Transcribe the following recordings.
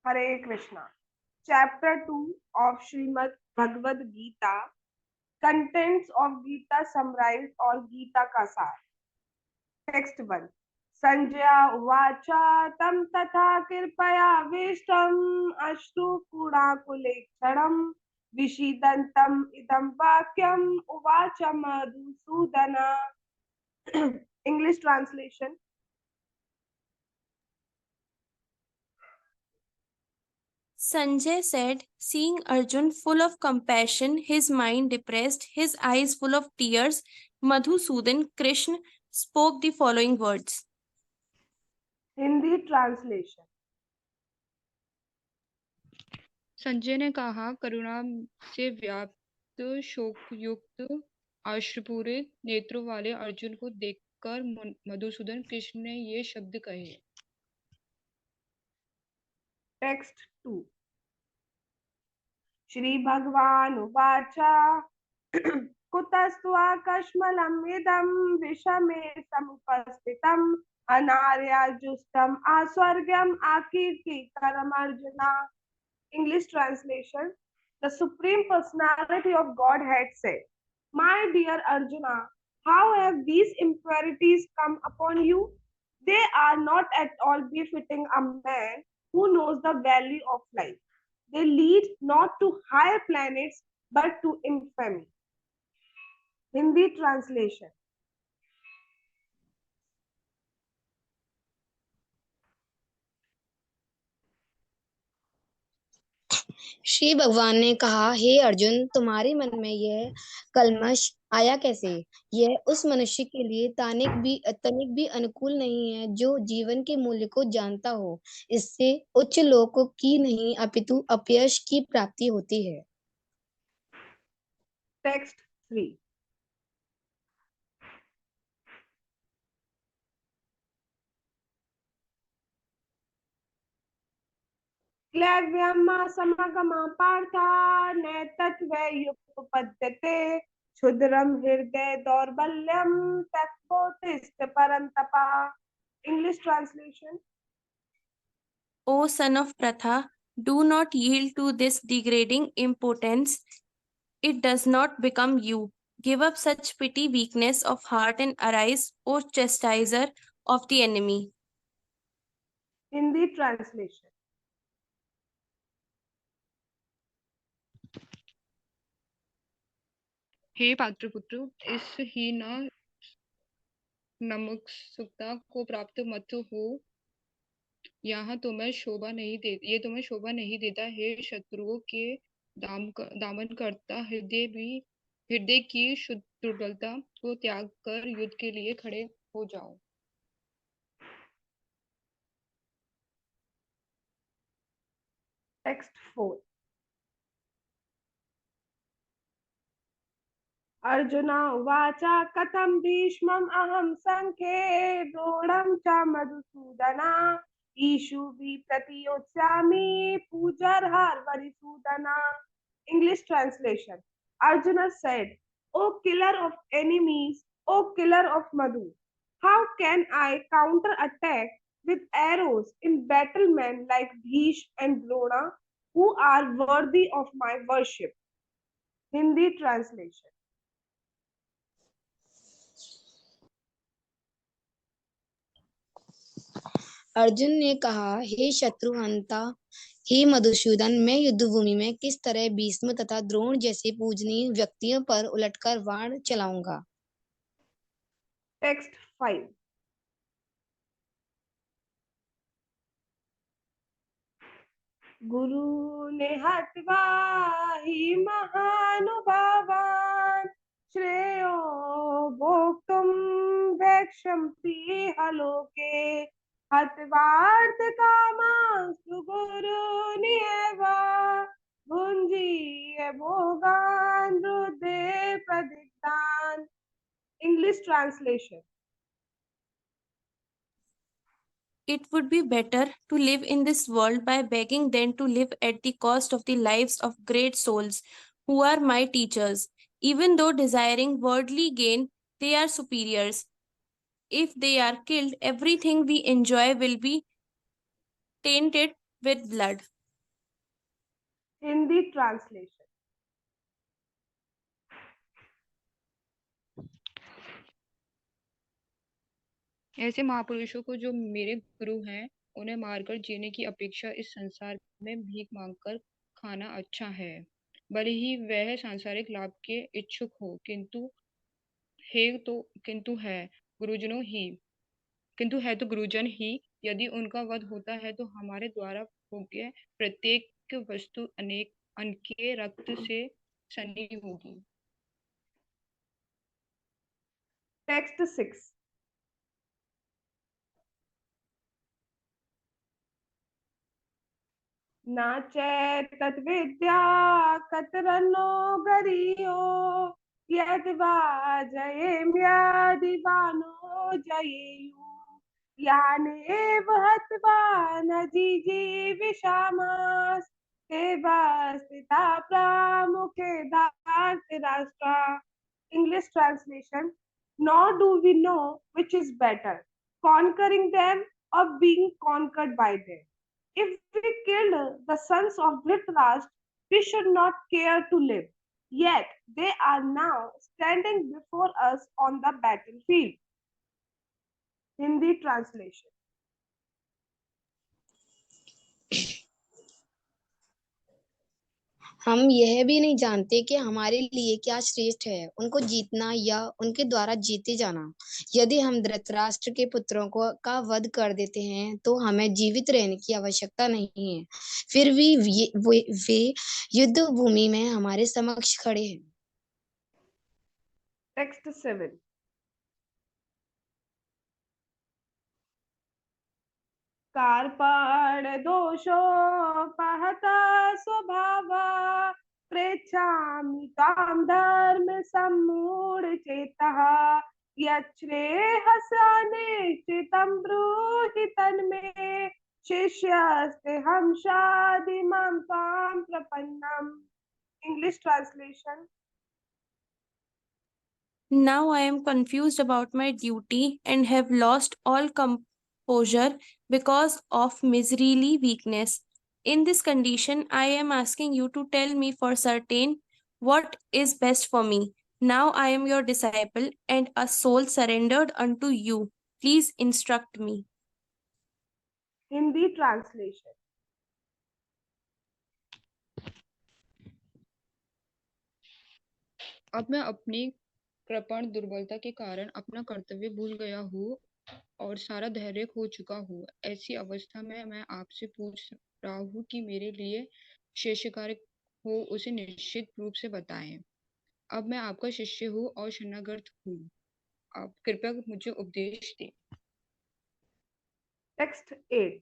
Hare Krishna. Chapter 2 of Srimad Bhagavad Gita. Contents of Gita summarized or Gita ka सार. Text 1. Sanjay उवाच तं तथा कृपयाविष्टम् अश्रुपूर्णाकुलेक्षणं विषीदन्तम् इदं वाक्यम् उवाच Madhusudan. English translation. Sanjay said, seeing Arjun full of compassion, his mind depressed, his eyes full of tears, Madhusudan Krishna spoke the following words. Hindi translation. Sanjay ने कहा, करुणा से व्याप्त शोकयुक्त आश्रुपूरित नेत्रों वाले अर्जुन को देखकर मधुसूदन कृष्ण ने ये शब्द कहे. Text 2. श्री भगवान उवाच कुतस्त्वाकश्मलम् इदं विषमे समुपस्थितम् अनार्याजुष्टम् आस्वर्ग्यम् आकीर्तिकरम् arjuna. English translation. The Supreme Personality of Godhead said, My dear Arjuna, how have these impurities come upon you? They are not at all befitting a man who knows the value of life. They lead not to higher planets but to infamy. Hindi translation. Shri भगवान ने कहा, हे अर्जुन, तुम्हारे मन में यह कल्मश आया कैसे? यह उस मनुष्य के लिए तनिक भी अनुकूल नहीं है जो जीवन के मूल्य को जानता हो. इससे उच्च लोकों की नहीं अपितु अपयश की प्राप्ति होती है. Text 3. क्लैव्यम समगमा पार्था नैतत्वयुपपद्यते क्षुद्रम हृदय दौर्बल्यम तत्पोतिष्ठ परंतपा. English translation. O son of Pratha, do not yield to this degrading impotence. It does not become you. Give up such petty weakness of heart and arise, O chastiser of the enemy. Hindi translation. हे पात्रपुत्र, इस ही नमुत्सुकता को प्राप्त मत हो. ये तुम्हें शोभा नहीं देता. हे शत्रुओं के दामन करता हृदय की शुद्ध दुर्बलता को त्याग कर युद्ध के लिए खड़े हो जाओ. Text 4. अर्जुना उवाच कथं भीष्मम् अहं संख्ये द्रोणं च Madhusudana ईशुभिः प्रतियोत्स्यामि पूजर्हर्वरिसूदना. English translation. Arjuna said, O killer of enemies, O killer of Madhu, how can I counterattack with arrows in battlemen like Bhishma and Drona, who are worthy of my worship? Hindi translation. Arjun ने कहा, हे शत्रुहंता, हे मधुसूदन, मैं युद्धभूमि में किस तरह भीष्म तथा द्रोण जैसे पूजनीय व्यक्तियों पर उलटकर बाण चलाऊंगा. Text 5. गुरु ने हत्वा हि महानुभावान् श्रेयो भोक्तुं वैक्षम्येह लोके हत्वार्थकामांस्तु गुरूनिएव भुञ्जीय भोगान् रुद्धे प्रदिग्धान्. English translation. It would be better to live in this world by begging than to live at the cost of the lives of great souls who are my teachers. Even though desiring worldly gain, they are superiors. If they are killed, everything we enjoy will be tainted with blood. Hindi translation. ऐसे महापुरुषों को जो मेरे गुरु हैं, उन्हें मारकर जीने की अपेक्षा इस संसार में भीख मांगकर खाना अच्छा है। भले ही वह सांसारिक लाभ के इच्छुक हो, किंतु है तो गुरुजन ही। यदि उनका वध होता है तो हमारे द्वारा भोग्य प्रत्येक वस्तु उनके रक्त से सनी होगी। Text 6. नाचे तद्विद्या कतरन्नो गरीयो यद्वा जयेम्यादिवानो जयेयु यानेव हत्वा न जिजीविषामास स्थिता प्रामुखे धार्तराष्ट्रा. English translation. Nor do we know which is better, conquering them or being conquered by them. If we killed the sons of Dhritarashtra, we should not care to live. Yet they are now standing before us on the battlefield. Hindi translation. हम यह भी नहीं जानते कि हमारे लिए क्या श्रेष्ठ है, उनको जीतना या उनके द्वारा जीते जाना। यदि हम धृतराष्ट्र के पुत्रों का वध कर देते हैं तो हमें जीवित रहने की आवश्यकता नहीं है। फिर भी वे युद्ध भूमि में हमारे समक्ष खड़े हैं। Text 7. कार्पण दोषोपहता स्वभावा प्रेच्छामि तां धर्म सम्मूढ़ चेतः यच्छ्रेयःसानिश्चितं ब्रूहि तन्मे शिष्यस्तेऽहं शाधिमां त्वां प्रपन्नम्. English translation. Now I am confused about my duty and have lost all composure because of miserly weakness. In this condition, I am asking you to tell me for certain what is best for me. Now I am your disciple and a soul surrendered unto you. Please instruct me. Hindi translation. अब मैं अपनी कृपण दुर्बलता के कारण अपना कर्तव्य भूल गया हूँ और सारा धैर्य खो चुका हूँ। ऐसी अवस्था में मैं आपसे पूछ रहा हूँ कि मेरे लिए शेष कार्य हो उसे निश्चित रूप से बताएं। अब मैं आपका शिष्य हूँ और शरणागत हूँ। आप कृपया मुझे उपदेश दें। Text 8.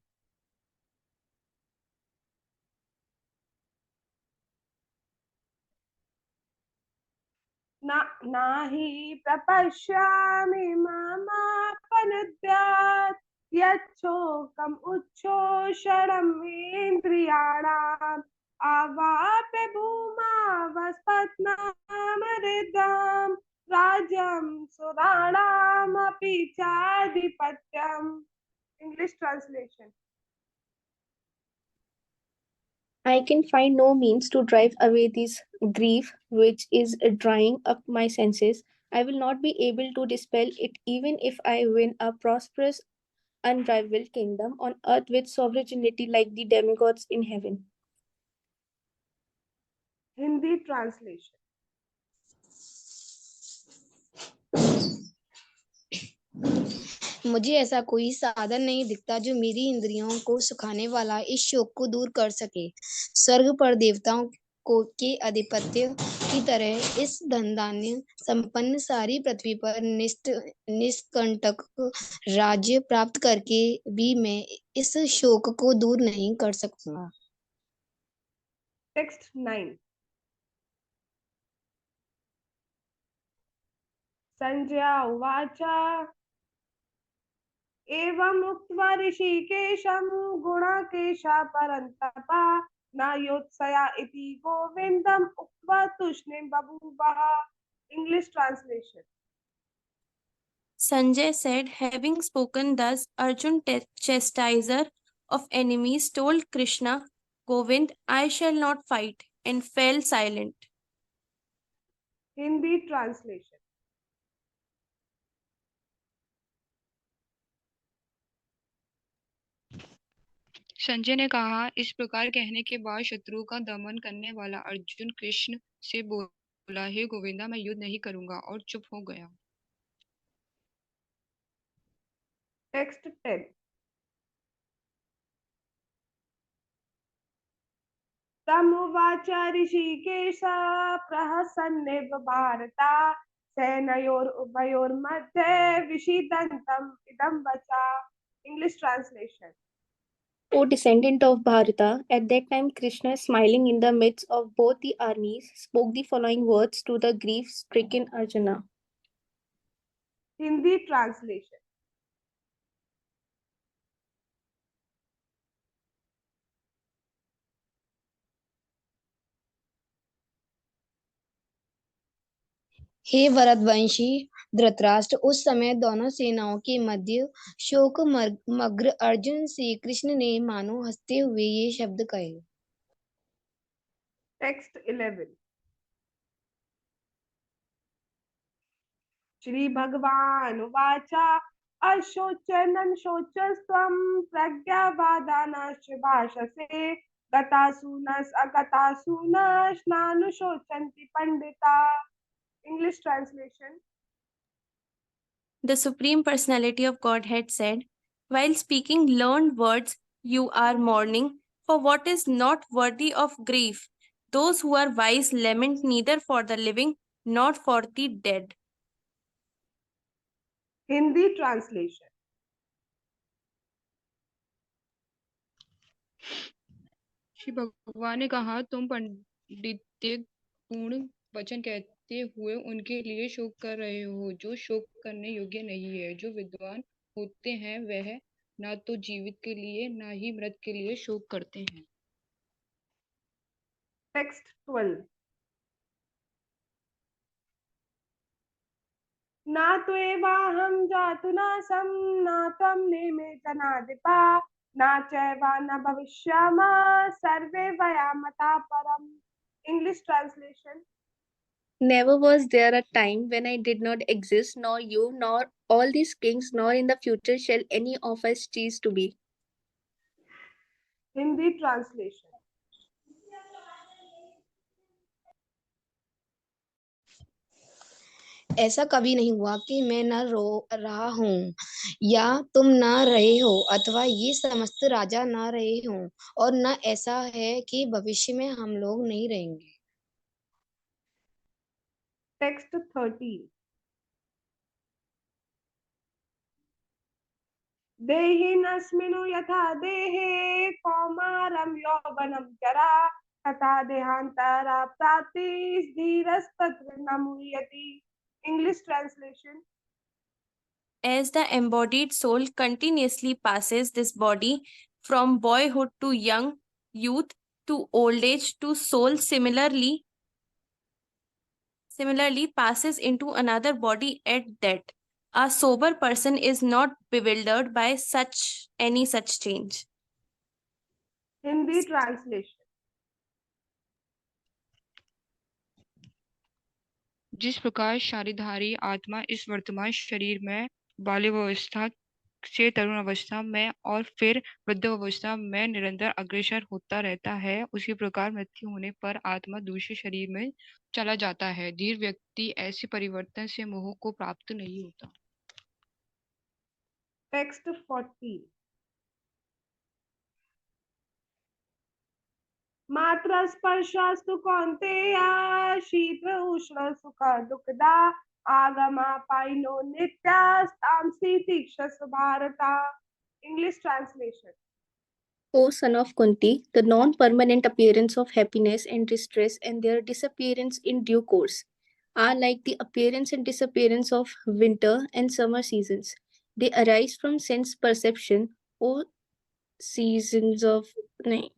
नाहि प्रपश्यामि ममापनुद्यात् यच्छोकम् उच्छोषणमेन्द्रियाणाम् आवाप्य भूमावस्पत्नामरिद्राम् राज्यं सुराणामपि चाधिपत्यम्. English translation. I can find no means to drive away this grief which is drying up my senses. I will not be able to dispel it even if I win a prosperous, unrivaled kingdom on earth with sovereignty like the demigods in heaven. Hindi translation. मुझे ऐसा कोई साधन नहीं दिखता जो मेरी इंद्रियों को सुखाने वाला इस शोक को दूर कर सके। स्वर्ग पर देवताओं के आधिपत्य की तरह इस धन धान्य संपन्न सारी पृथ्वी पर निष्कंटक राज्य प्राप्त करके भी मैं इस शोक को दूर नहीं कर सकूंगा। Text 9. संजय उवाच एवम् उक्त्वा ऋषिकेशं गुणाकेशः परन्तपः न योत्सया इति गोविन्दम् उक्त्वा तूष्णीं बभूवः. English translation. Sanjay said, having spoken thus, Arjun chastiser of enemies told Krishna, Govind, I shall not fight, and fell silent. Hindi translation. Sanjay ने कहा, इस प्रकार कहने के बाद शत्रु का दमन करने वाला अर्जुन कृष्ण से बोला, हे गोविंदा, मैं युद्ध नहीं करूंगा, और चुप हो गया। Text 10. तमुवाच ऋषिकेश प्रहसन्नेव भारता सेनयोरुभयोर्मध्ये विषीदन्तम् इदं वचा. English translation. O descendant of Bharata, at that time Krishna, smiling in the midst of both the armies, spoke the following words to the grief-stricken Arjuna. Hindi translation. हे भरतवंशी धृतराष्ट्र, उस समय दोनों सेनाओं के मध्य शोक मग्न अर्जुन से कृष्ण ने मानो हंसते हुए ये शब्द कहे। Text 11. श्री भगवान उवाच अशोचनं शोचस्त्वं प्रज्ञावादानाश्च भाषसे गतासूनस् अगतासूनश् नानुशोचन्ति Pandita. English translation. The Supreme Personality of Godhead said, while speaking learned words, you are mourning for what is not worthy of grief. Those who are wise lament neither for the living nor for the dead. Hindi translation. Shri भगवान ने कहा, तुम पंडित्य पूर्ण वचन कहते हुए उनके लिए शोक कर रहे हो जो शोक करने योग्य नहीं है। जो विद्वान होते हैं वह ना तो जीवित के लिए ना ही मृत के लिए शोक करते हैं। Text 12. न त्वेवाहं जातु नासं न त्वं नेमे जनाधिपा न चैवा न भविष्यामः सर्वे वयामता परम्. English translation. Never was there a time when I did not exist, nor you, nor all these kings, nor in the future shall any of us cease to be. Hindi translation. ऐसा कभी नहीं हुआ कि मैं न रो रहा हूँ या तुम न रहे हो अथवा ये समस्त राजा न रहे हों, और न ऐसा है कि भविष्य में हम लोग नहीं रहेंगे। Text 13. देहिनस्मिनु यथा देहे कौमारं यौवनं जरा तथा देहांतरा प्राप्तिः धीरस्तत्र न मुह्यति. English translation. As the embodied soul continuously passes this body from boyhood to young youth to old age to soul similarly passes into another body at that. A sober person is not bewildered by any such change. Hindi translation. जिस प्रकार शरीरधारी आत्मा इस वर्तमान शरीर में बाल्यावस्था से तरुण अवस्था में और फिर वृद्धावस्था में निरंतर अग्रसर होता रहता है, उसी प्रकार मृत्यु होने पर आत्मा दूसरे शरीर में चला जाता है। धीर व्यक्ति ऐसे परिवर्तन से मोह को प्राप्त नहीं होता। Text 14. मात्र स्पर्शास्तु कौन्तेया शीत उष्ण सुख दुःखदा आगमापायिनो नित्यास्तांसि तीक्षस भारता. English translation. O son of Kunti, the non-permanent appearance of happiness and distress and their disappearance in due course are like the appearance and disappearance of winter and summer seasons. They arise from sense perception, O seasons of... नहीं.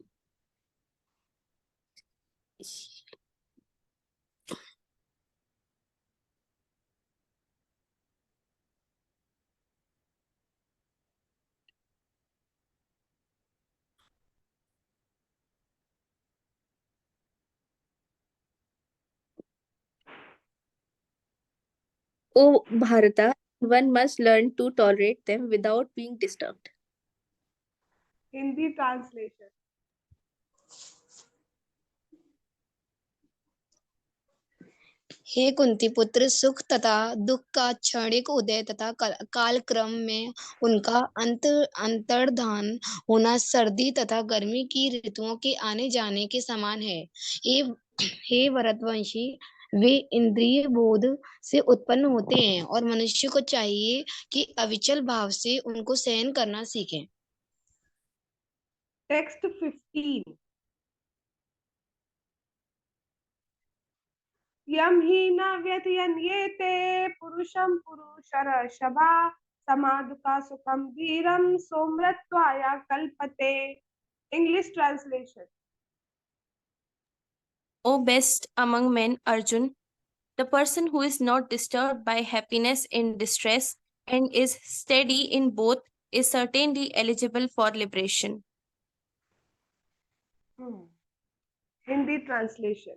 O Bharata, one must learn to tolerate them without being disturbed. Hindi translation. हे कुंती पुत्र, सुख तथा दुख का क्षणिक उदय तथा कालक्रम में उनका अंतर्धान होना सर्दी तथा गर्मी की ऋतुओं के आने जाने के समान है। हे भरतवंशी, वे इंद्रिय बोध से उत्पन्न होते हैं और मनुष्य को चाहिए कि अविचल भाव से उनको सहन करना सीखें। Text 15. यम ही न व्यथयन्येते पुरुषं पुरुषर्षभा समादुका सुखम वीरम सोमृत्वाया कल्पते. English translation. O best among men, Arjun, the person who is not disturbed by happiness in distress and is steady in both is certainly eligible for liberation. Hindi translation.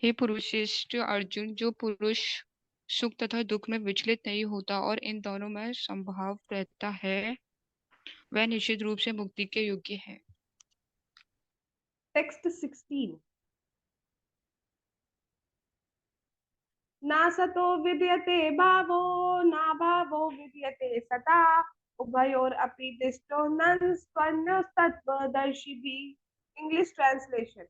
हे पुरुषश्रेष्ठ अर्जुन, जो पुरुष सुख तथा दुख में विचलित नहीं होता और इन दोनों में संभाव रहता है, वह निश्चित रूप से मुक्ति के योग्य है। Text 16. ना सतो विद्यते भावो ना भावो विद्यते सता उभयोर अपि दिष्टो नन् स्वन्योस्तत्त्वदर्शिभिः. English translation.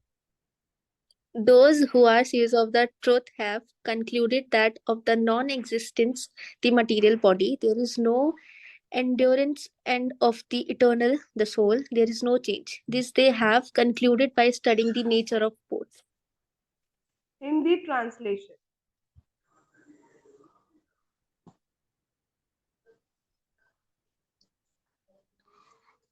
Those who are seers of the truth have concluded that of the non-existence, the material body, there is no endurance, and of the eternal, the soul, there is no change. This they have concluded by studying the nature of both. Hindi translation.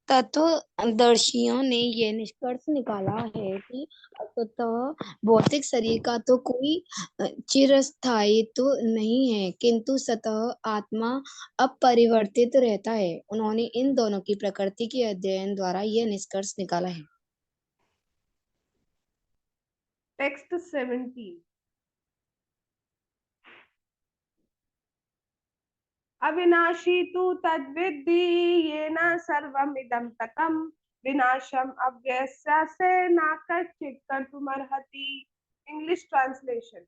तत्वदर्शियों ने यह निष्कर्ष निकाला है कि अंततः भौतिक शरीर का तो कोई चिरस्थायित्व नहीं है, किंतु सतह आत्मा अपरिवर्तित रहता है। उन्होंने इन दोनों की प्रकृति के अध्ययन द्वारा यह निष्कर्ष निकाला है। Text 17. अविनाशी तु तद्विद्धि येन सर्वमिदं ततं विनाशम अव्ययस्य न कश्चित् कर्तुमर्हति. English translation.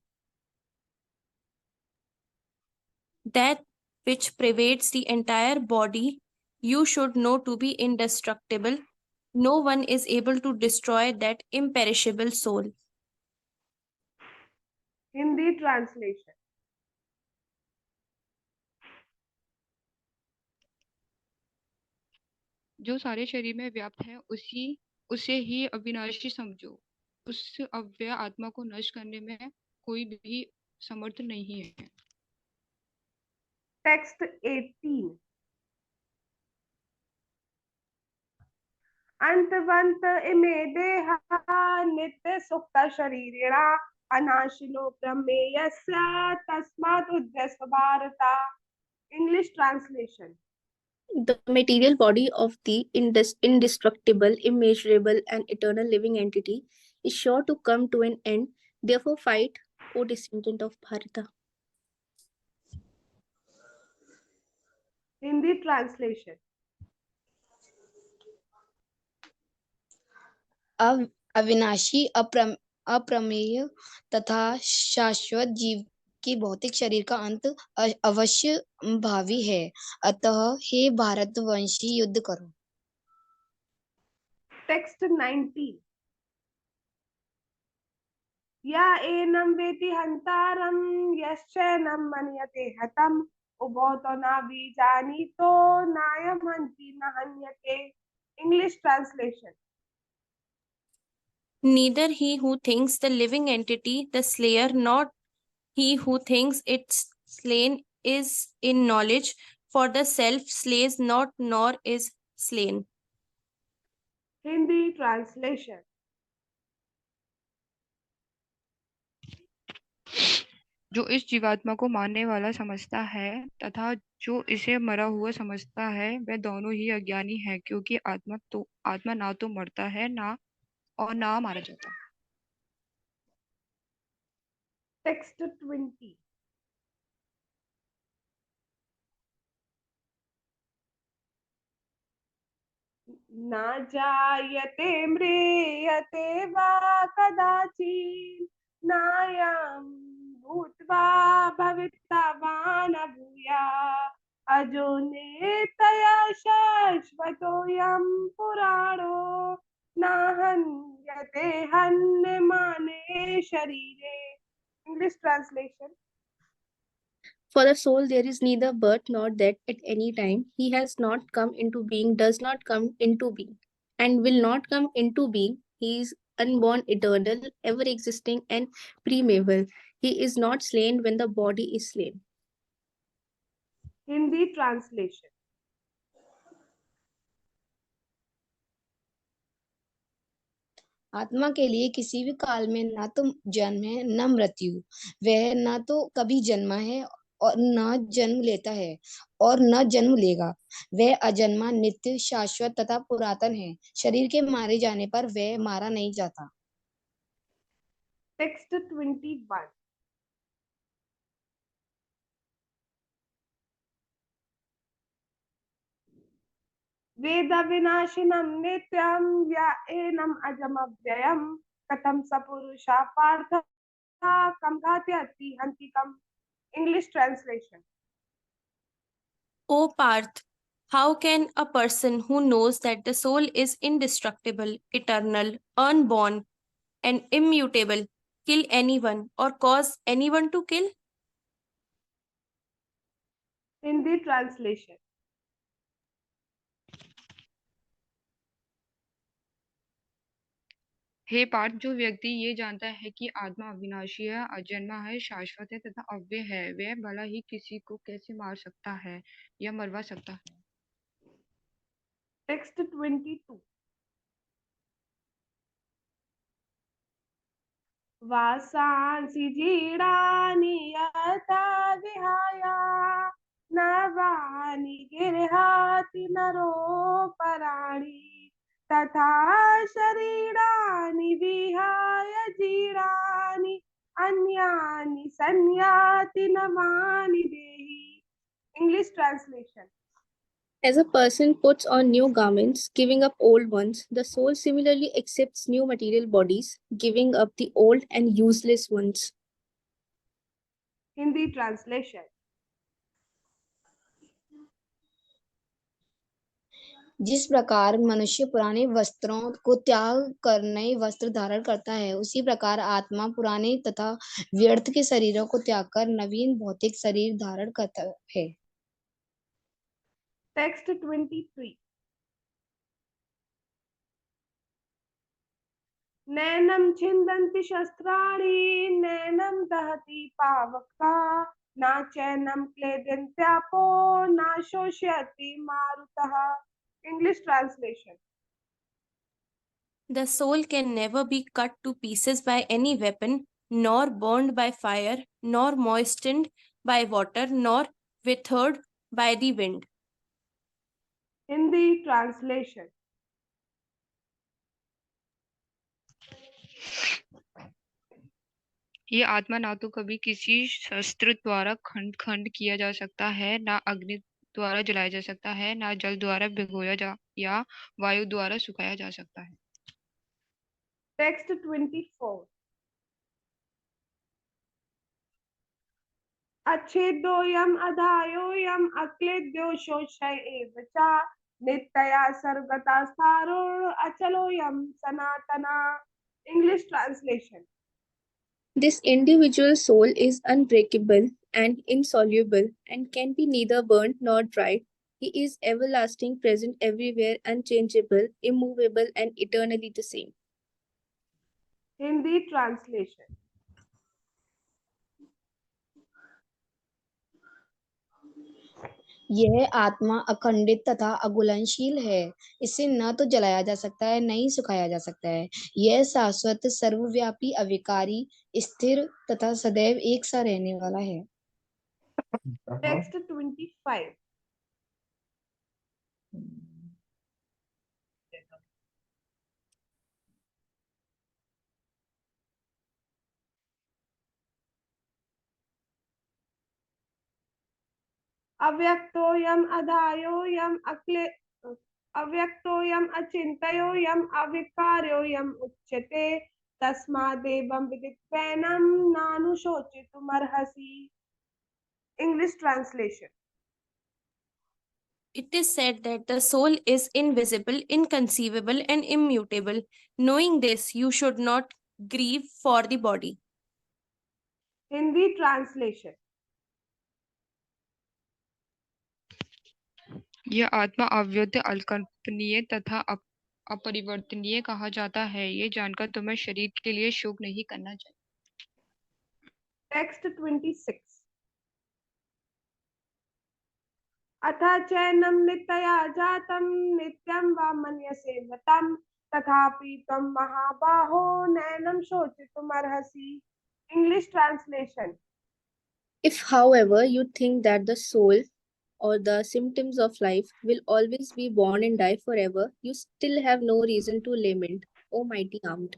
That which pervades the entire body, you should know to be indestructible. No one is able to destroy that imperishable soul. Hindi translation. जो सारे शरीर में व्याप्त है उसे ही अविनाशी समझो। उस अव्यय आत्मा को नष्ट करने में कोई भी समर्थ नहीं है। Text 18. अंतवंत इमे देहा नित्य सुख शरीरिणा अनाशिनो प्रमेयस्य तस्मात् उद्यस्व भारता. English translation. The material body of the indestructible, immeasurable, and eternal living entity is sure to come to an end. Therefore, fight, O descendant of Bharata. Hindi translation. अविनाशी अप्रमेय तथा शाश्वत जीव की भौतिक शरीर का अंत अवश्य भावी है। अतः हे भारतवंशी, युद्ध करो। Text 19. या एनं वेति हंतारं यश्चैनं मन्यते हतम् उभौ तो न विजानीतो नायं हन्ति न हन्यते. English translation. Neither he who thinks the living entity the slayer, nor he who thinks it's slain is in knowledge, for the self slays not nor is slain. Hindi translation. जो इस जीवात्मा को मारने वाला समझता है तथा जो इसे मरा हुआ समझता है, वह दोनों ही अज्ञानी है, क्योंकि आत्मा ना तो मरता है ना मारा जाता। Text 20. न जायते म्रियते वा कदाचित् नायं भूत्वा भविता वा न भूयात् अजो नित्यः शाश्वतोऽयं पुराणो न हन्यते हन्यमाने शरीरे. English translation. For the soul, there is neither birth nor death at any time. He has not come into being, does not come into being, and will not come into being. He is unborn, eternal, ever existing, and primeval. He is not slain when the body is slain. Hindi translation. आत्मा के लिए किसी भी काल में ना तो जन्म है न मृत्यु। वह ना तो कभी जन्मा है और न जन्म लेता है और न जन्म लेगा। वह अजन्मा, नित्य, शाश्वत तथा पुरातन है। शरीर के मारे जाने पर वह मारा नहीं जाता। Text 21. वेदविनाशिनं नित्यं य एनम् अजमव्ययं कथं स पुरुषः पार्थ कं घातयति हन्तिकम्. English translation. O Parth, how can a person who knows that the soul is indestructible, eternal, unborn, and immutable kill anyone or cause anyone to kill? Hindi translation. हे पार्थ, जो व्यक्ति ये जानता है कि आत्मा अविनाशी है, अजन्मा है, शाश्वत है तथा अव्यय है, वह भला ही किसी को कैसे मार सकता है या मरवा सकता है. Text 22. वासांसि जीर्णानि यथा विहाय नवानि गृहाति नरोपराणि तथा शरीराणि विहाय जीर्णानि अन्यानि संयाति नवानि देहि. English translation. As a person puts on new garments, giving up old ones, the soul similarly accepts new material bodies, giving up the old and useless ones. Hindi translation. जिस प्रकार मनुष्य पुराने वस्त्रों को त्याग कर नए वस्त्र धारण करता है, उसी प्रकार आत्मा पुराने तथा व्यर्थ के शरीरों को त्याग कर नवीन भौतिक शरीर धारण करता है. Text 23. नैनं छिन्दन्ति शस्त्राणि नैनं दहति पावका न चैनं क्लेदन्त्यापो न शोषयति मारुतः. English translation. The soul can never be cut to pieces by any weapon, nor burned by fire, nor moistened by water, nor withered by the wind. Hindi translation. ये आत्मा ना तो कभी किसी शस्त्र द्वारा खंड खंड किया जा सकता है, ना अग्नि द्वारा जलाया जा सकता है, ना जल द्वारा भिगोया जा या वायु द्वारा सुखाया जा सकता है. Text 24. अच्छेदोऽयम् अधायोऽयम् अक्लेद्यो शोषय एव च नित्यया सर्वथा स्थारो अचलोऽयं सनातना. English translation. This individual soul is unbreakable and insoluble and can be neither burnt nor dried. He is everlasting, present everywhere, unchangeable, immovable, and eternally the same. Hindi translation. यह आत्मा अखंडित तथा अघुलनशील है। इसे न तो जलाया जा सकता है, न ही सुखाया जा सकता है। यह शाश्वत, सर्वव्यापी, अविकारी, स्थिर तथा सदैव एक सा रहने वाला है। Text 25. अव्यक्तोऽयम् अधायोऽयम् अक्ले अव्यक्तोऽयम् अचिन्तयोऽयम् अविकार्योऽयम् उच्यते तस्मादेवं विदित्वैनं नानुशोचितुमर्हसि. English translation. It is said that the soul is invisible, inconceivable, and immutable. Knowing this, you should not grieve for the body. Hindi translation. यह आत्मा अव्यक्त, अकल्पनीय तथा अपरिवर्तनीय कहा जाता है। ये जानकर तुम्हें शरीर के लिए शोक नहीं करना चाहिए। Text 26. अथ चैनं नित्यया जातं नित्यं वा मन्यसे मृतं तथापि त्वं महाबाहो नैनं शोचितुमर्हसि. English translation. If, however, you think that the soul or the symptoms of life will always be born and die forever, you still have no reason to lament, O mighty armed.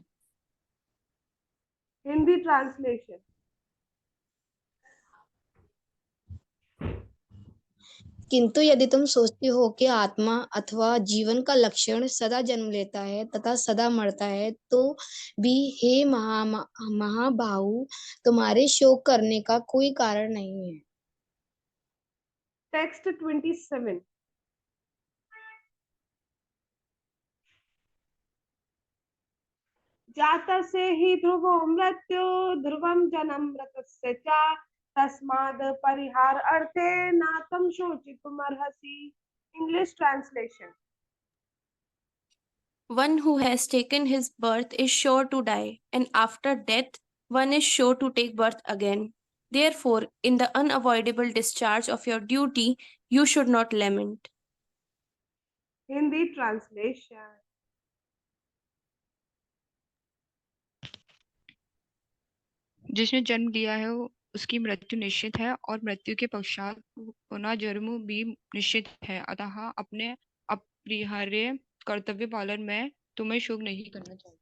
Hindi translation. किंतु यदि तुम सोचते हो कि आत्मा अथवा जीवन का लक्षण सदा जन्म लेता है तथा सदा मरता है, तो भी हे महाबाहु, तुम्हारे शोक करने का कोई कारण नहीं है। Text 27. जातस्य हि ध्रुवो मृत्यु ध्रुवं जन्म मृतस्य च तस्माद् परिहार अर्थे नातं शोचितुमर्हसि. English translation. One who has taken his birth is sure to die, and after death, one is sure to take birth again. Therefore, in the unavoidable discharge of your duty, you should not lament. Hindi translation. जिसने जन्म लिया है उसकी मृत्यु निश्चित है और मृत्यु के पश्चात पुनर्जन्म भी निश्चित है। अतः अपने अपरिहार्य कर्तव्य पालन में तुम्हें शोक नहीं करना चाहिए।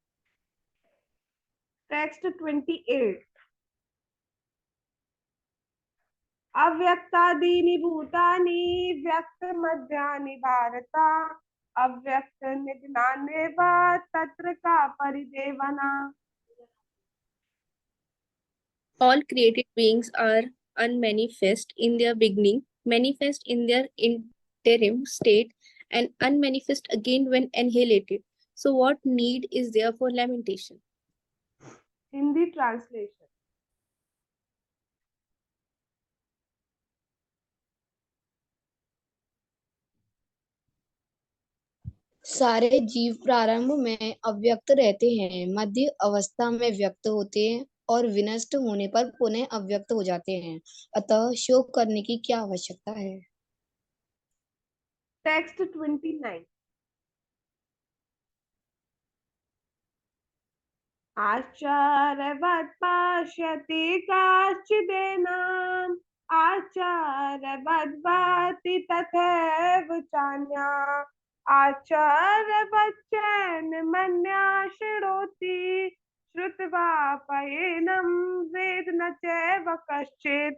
Text 28. अव्यक्तादीनि भूतानि व्यक्तमध्यानि भारत अव्यक्त निधनान्येव तत्र का परिदेवना. All created beings are unmanifest in their beginning, manifest in their interim state, and unmanifest again when annihilated. So what need is there for lamentation? Hindi translation. सारे जीव प्रारंभ में अव्यक्त रहते हैं, मध्य अवस्था में व्यक्त होते हैं और विनष्ट होने पर पुनः अव्यक्त हो जाते हैं। अतः शोक करने की क्या आवश्यकता है? Text 29. आचार्यवत् पश्यति काश्चिदेनाम् आचार्यवद् भाति तथैव चान्या आचार्यवच्चैनमन्या शृणोति श्रुत्वा पयेनं वेद न चैव कश्चित्.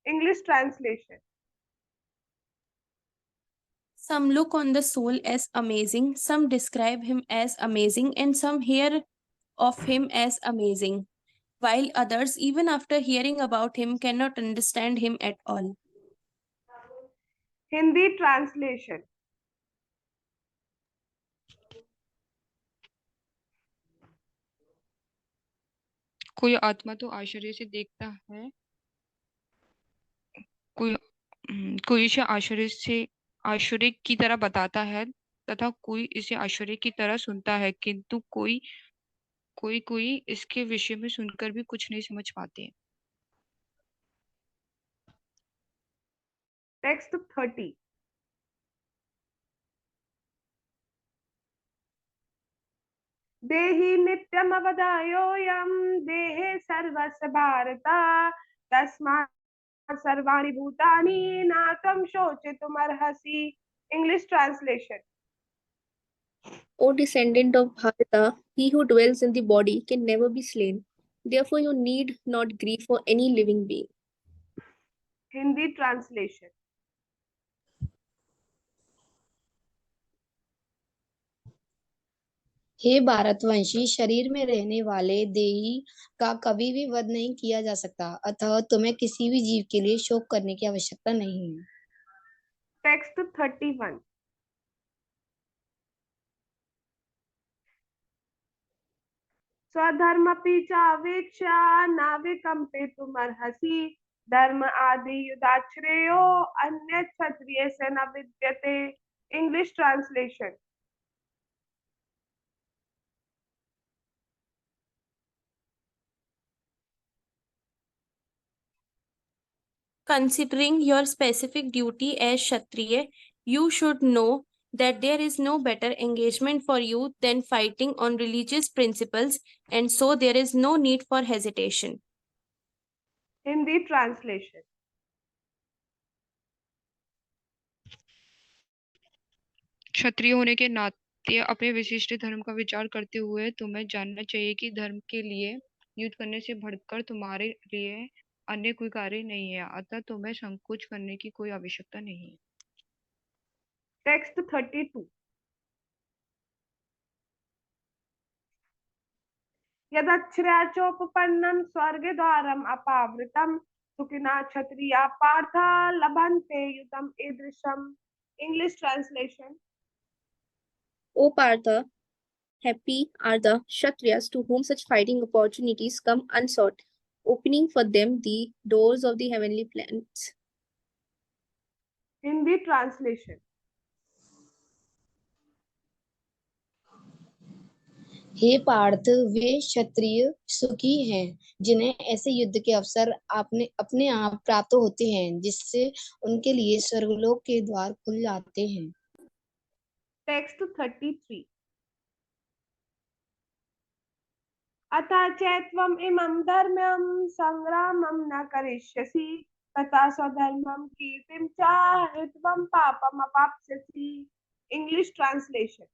English translation. Some look on the soul as amazing, some describe him as amazing, and some hear of him as amazing, while others, even after hearing about him, cannot understand him at all. Hindi translation. कोई आत्मा तो आश्चर्य से देखता है, कोई इसे आश्चर्य की तरह बताता है तथा कोई इसे आश्चर्य की तरह सुनता है, किंतु कोई इसके विषय में सुनकर भी कुछ नहीं समझ पाते। Text 30. देहि नित्यमवदायोऽयं देहे सर्वस्य भारत तस्मात् सर्वाणि भूतानि न त्वं शोचितुमर्हसि. English translation. O descendant of Bharata, he who dwells in the body can never be slain. Therefore, you need not grieve for any living being. Hindi translation. हे भारतवंशी, शरीर में रहने वाले देही का कभी भी वध नहीं किया जा सकता, अतः तुम्हें किसी भी जीव के लिए शोक करने की आवश्यकता नहीं है। Text 31. स्वधर्मपि चावेक्ष्य नाविकम्पेतुमर्हसि धर्म आदि युधाश्रेयो अन्य क्षत्रिय से न विद्यते. English translation. Considering your specific duty as Kshatriya, you should know that there is no better engagement for you than fighting on religious principles, and so there is no need for hesitation. Hindi translation. क्षत्रिय होने के नाते अपने विशिष्ट धर्म का विचार करते हुए तुम्हें जानना चाहिए कि धर्म के लिए युद्ध करने से बढ़कर तुम्हारे लिए अन्य कोई कार्य नहीं है, अतः तुम्हें संकोच करने की कोई आवश्यकता नहीं है। Text 32. यदच्छ्रयाचोपपन्नं स्वर्गद्वारम् अपावृतं सुखिनः क्षत्रिया पार्थ लभन्ते युतम् ईदृशम्. English translation. O Partha, happy are the Kshatriyas to whom such fighting opportunities come unsought, opening for them the doors of the heavenly planets. Hindi translation. हे पार्थ, वे क्षत्रिय सुखी हैं जिन्हें ऐसे युद्ध के अवसर अपने आप प्राप्त होते हैं, जिससे उनके लिए स्वर्गलोक के द्वार खुल जाते हैं। Text 33. अतः चैत्वम् इमं धर्म्यं संग्रामं न करिष्यसि तथा स्वधर्मं कीर्तिं च हित्वं पापम् अवाप्स्यसि. English translation.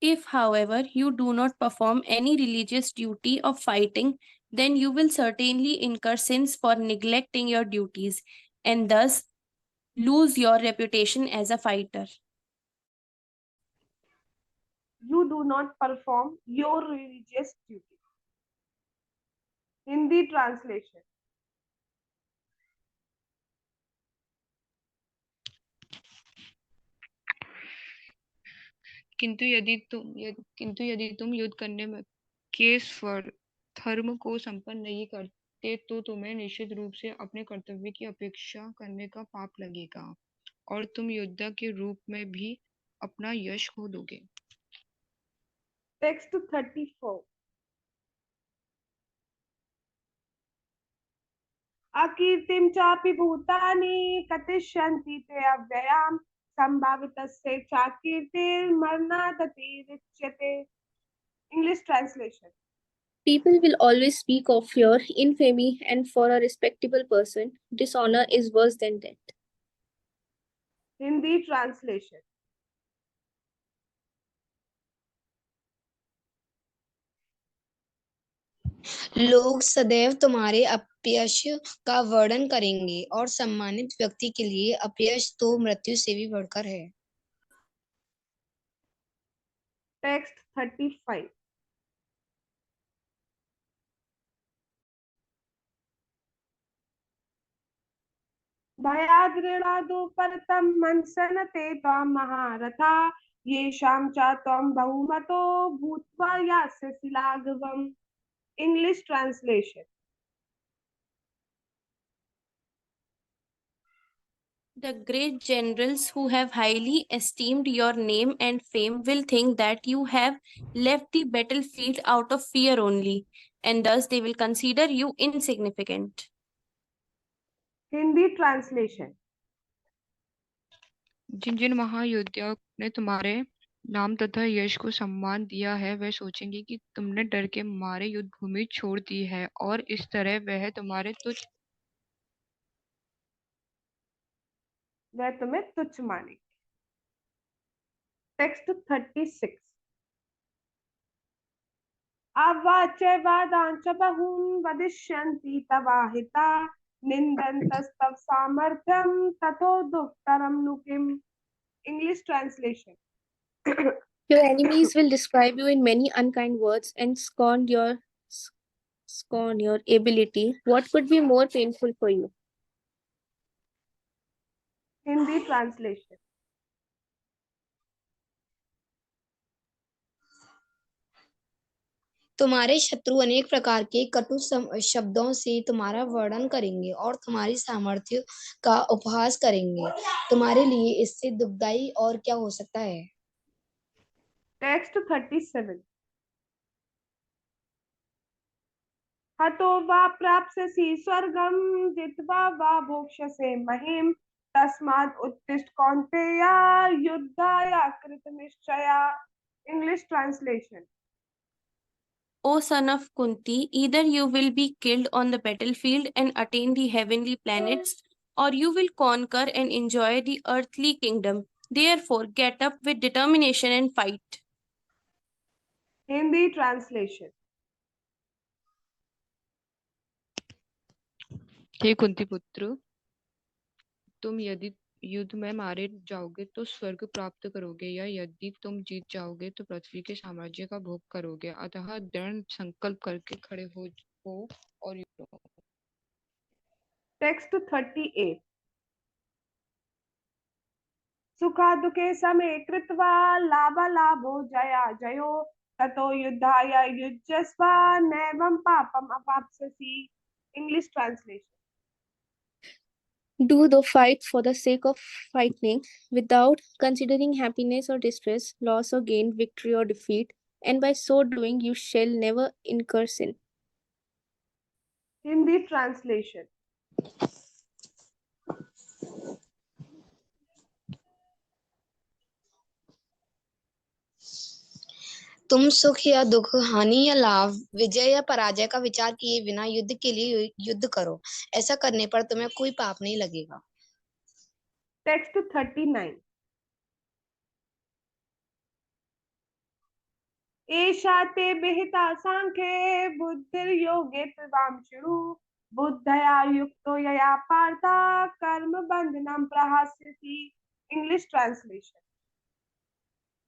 If, however, you do not perform any religious duty of fighting, then you will certainly incur sins for neglecting your duties and thus lose your reputation as a fighter. You do not perform your religious duty. Hindi translation. किंतु यदि तुम युद्ध करने में के स्वर धर्म को संपन्न नहीं करते तो तुम्हें निश्चित रूप से अपने कर्तव्य की अपेक्षा करने का पाप लगेगा और तुम योद्धा के रूप में भी अपना यश खो दोगे। Text 34. अकीर्तिं चापि भूतानि कतिष्यन्ति ते अव्ययां संभावितस्य चाकीर्तिर्मरणादतिरिच्यते. English translation. People will always speak of your infamy, and for a respectable person, dishonor is worse than death. Hindi translation. लोग सदैव तुम्हारे अपयश का वर्णन करेंगे और सम्मानित व्यक्ति के लिए अपयश तो मृत्यु से भी बढ़कर है। Text 35. भयाद्रेणादुपरतं मंसनते त्वां महारथा येषां च त्वं बहुमतो भूत्वा यास्यसि लाघवम्. English translation. The great generals who have highly esteemed your name and fame will think that you have left the battlefield out of fear only, and thus they will consider you insignificant. Hindi translation. जिन जिन महायोद्धाओं ने तुम्हारे नाम तथा यश को सम्मान दिया है, वे सोचेंगे कि तुमने डर के मारे युद्ध भूमि छोड़ दी है और इस तरह वह तुम्हें तुच्छ मानेंगे. Text 36. अवाच्य वादांच बहून् वदिष्यन्ति तवाहिता निन्दन्तस्तव सामर्थ्यं ततो दुःखतरं नु किम्. English translation. Your enemies will describe you in many unkind words and scorn your ability. What could be more painful for you? Hindi translation. तुम्हारे शत्रु अनेक प्रकार के कटु शब्दों से तुम्हारा वर्णन करेंगे और तुम्हारी सामर्थ्य का उपहास करेंगे। तुम्हारे लिए इससे दुखदाई और क्या हो सकता है? Text 37. हतो वा प्राप्स्यसि स्वर्गं जित्वा वा भोक्ष्यसे महीम् तस्मात् उत्तिष्ठ कौन्तेय युद्धाय कृतनिश्चया. English translation. O son of Kunti, either you will be killed on the battlefield and attain the heavenly planets, or you will conquer and enjoy the earthly kingdom. Therefore, get up with determination and fight. Hindi translation. हे कुंती पुत्र, तुम यदि युद्ध में मारे जाओगे तो स्वर्ग प्राप्त करोगे, या यदि तुम जीत जाओगे तो पृथ्वी के साम्राज्य का भोग करोगे। अतः दृढ़ संकल्प करके खड़े हो और युद्ध करो। Text 38. सुखा दुखे समे कृत्वा लाभालाभो जया जयो ततो युद्धाय युज्यस्व नैवं पापम् अवाप्स्यसि. English translation. Do the fight for the sake of fighting, without considering happiness or distress, loss or gain, victory or defeat, and by so doing you shall never incur sin. Hindi translation. तुम सुख या दुख, हानि या लाभ, विजय या पराजय का विचार किए बिना युद्ध के लिए युद्ध करो। ऐसा करने पर तुम्हें कोई पाप नहीं लगेगा। Text 39. एषा ते विहिता सांख्ये बुद्धिर्योगे त्वां शृणु बुद्धया युक्तो यया पार्था कर्म बंधनं प्रहास्यति. English translation.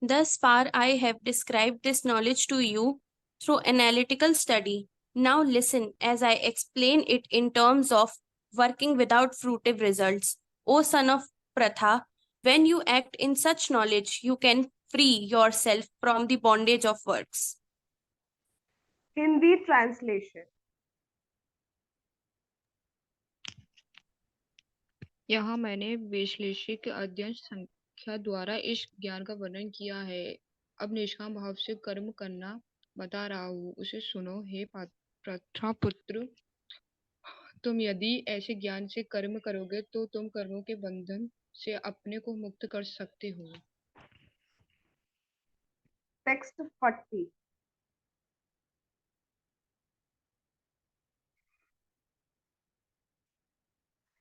Thus far, I have described this knowledge to you through analytical study. Now listen as I explain it in terms of working without fruitive results. O son of Pratha, when you act in such knowledge, you can free yourself from the bondage of works. Hindi translation. यहाँ मैंने वैश्लेषिक अध्ययन संख्या द्वारा इस ज्ञान का वर्णन किया है। अब निष्काम भाव से कर्म करना बता रहा हूँ, उसे सुनो। हे प्रथा पुत्र, तुम यदि ऐसे ज्ञान से कर्म करोगे तो तुम कर्मों के बंधन से अपने को मुक्त कर सकते हो। Text 40.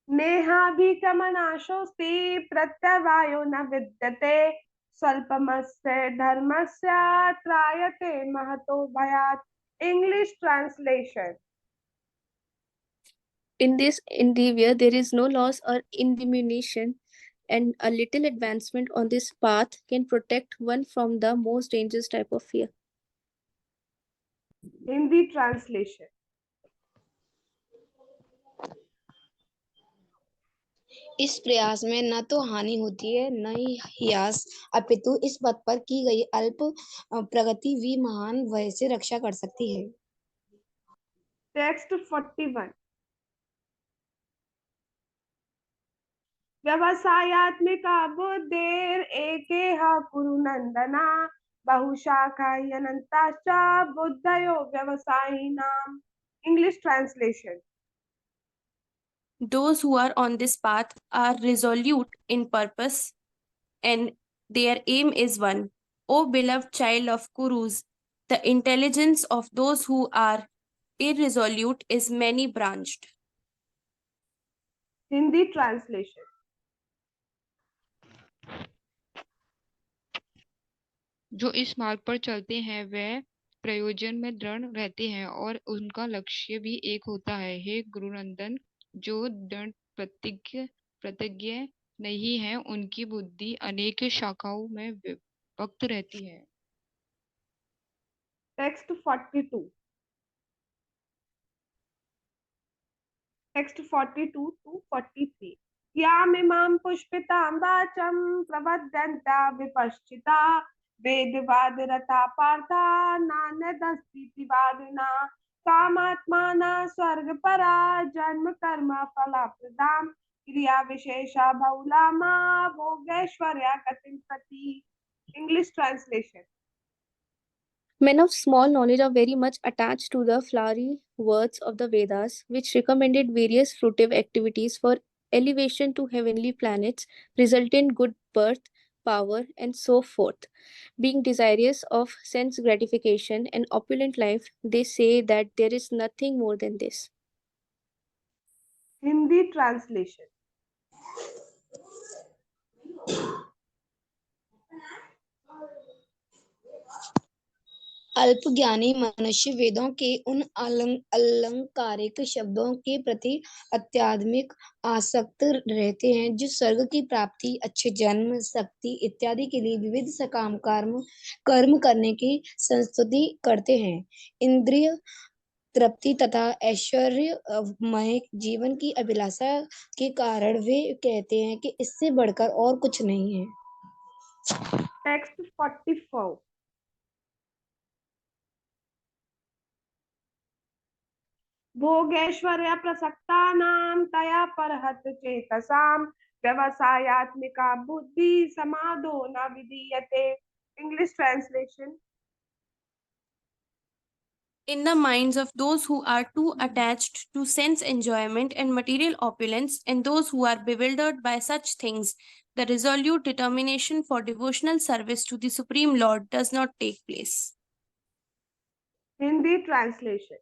नेहाभिक्रमनाशोऽस्ति प्रत्यवायो न विद्यते स्वल्पमस्य धर्मस्य त्रायते महतो भयात्. English translation. In this endeavor, there is no loss or diminution, and a little advancement on this path can protect one from the most dangerous type of fear. Hindi translation. इस प्रयास में न तो हानि होती है न ही ह्रास, अपितु इस पथ पर की गई अल्प प्रगति भी महान भय से रक्षा कर सकती है। Text 41. व्यवसायात्मिका बुद्धिर एकेह कुरु नंदना बहुशाखायनन्ताश्च बुद्धयो व्यवसायिनाम्. English translation. Those who are on this path are resolute in purpose and their aim is one. O beloved child of Kurus, the intelligence of those who are irresolute is many branched. Hindi translation. जो इस मार्ग पर चलते हैं वे प्रयोजन में दृढ़ रहते हैं और उनका लक्ष्य भी एक होता है। हे गुरुनंदन, जो दृढ़ प्रतिज्ञ नहीं है उनकी बुद्धि अनेक शाखाओं में वक्त रहती है। Text 42. Text 42 to 43. यामिमां पुष्पितां वाचं प्रवदन्ता विपश्चिता वेदवादरता पार्था नान्यदस्तीति वादिना कामात्माना स्वर्गपरा जन्म कर्म फलप्रदां क्रिया विशेषा बहुला मा भोगैश्वर्या गतिं प्रति. English translation. Men of small knowledge are very much attached to the flowery words of the Vedas, which recommended various fruitive activities for elevation to heavenly planets, result in good birth, power, and so forth. Being desirous of sense gratification and opulent life, they say that there is nothing more than this. Hindi translation. अल्पज्ञानी मनुष्य वेदों के उन अलंकारिक शब्दों के प्रति अत्याधिक आसक्त रहते हैं जो स्वर्ग की प्राप्ति, अच्छे जन्म, शक्ति इत्यादि के लिए विविध सकाम कर्म करने की संस्तुति करते हैं। इंद्रिय तृप्ति तथा ऐश्वर्यमय जीवन की अभिलाषा के कारण वे कहते हैं कि इससे बढ़कर और कुछ नहीं है। Text 44. भोगैश्वर्य प्रसक्तानां तया परहत चेतसां व्यवसायात्मिका बुद्धि समादो न विधीयते. English translation. In the minds of those who are too attached to sense enjoyment and material opulence, and those who are bewildered by such things, the resolute determination for devotional service to the Supreme Lord does not take place. Hindi translation.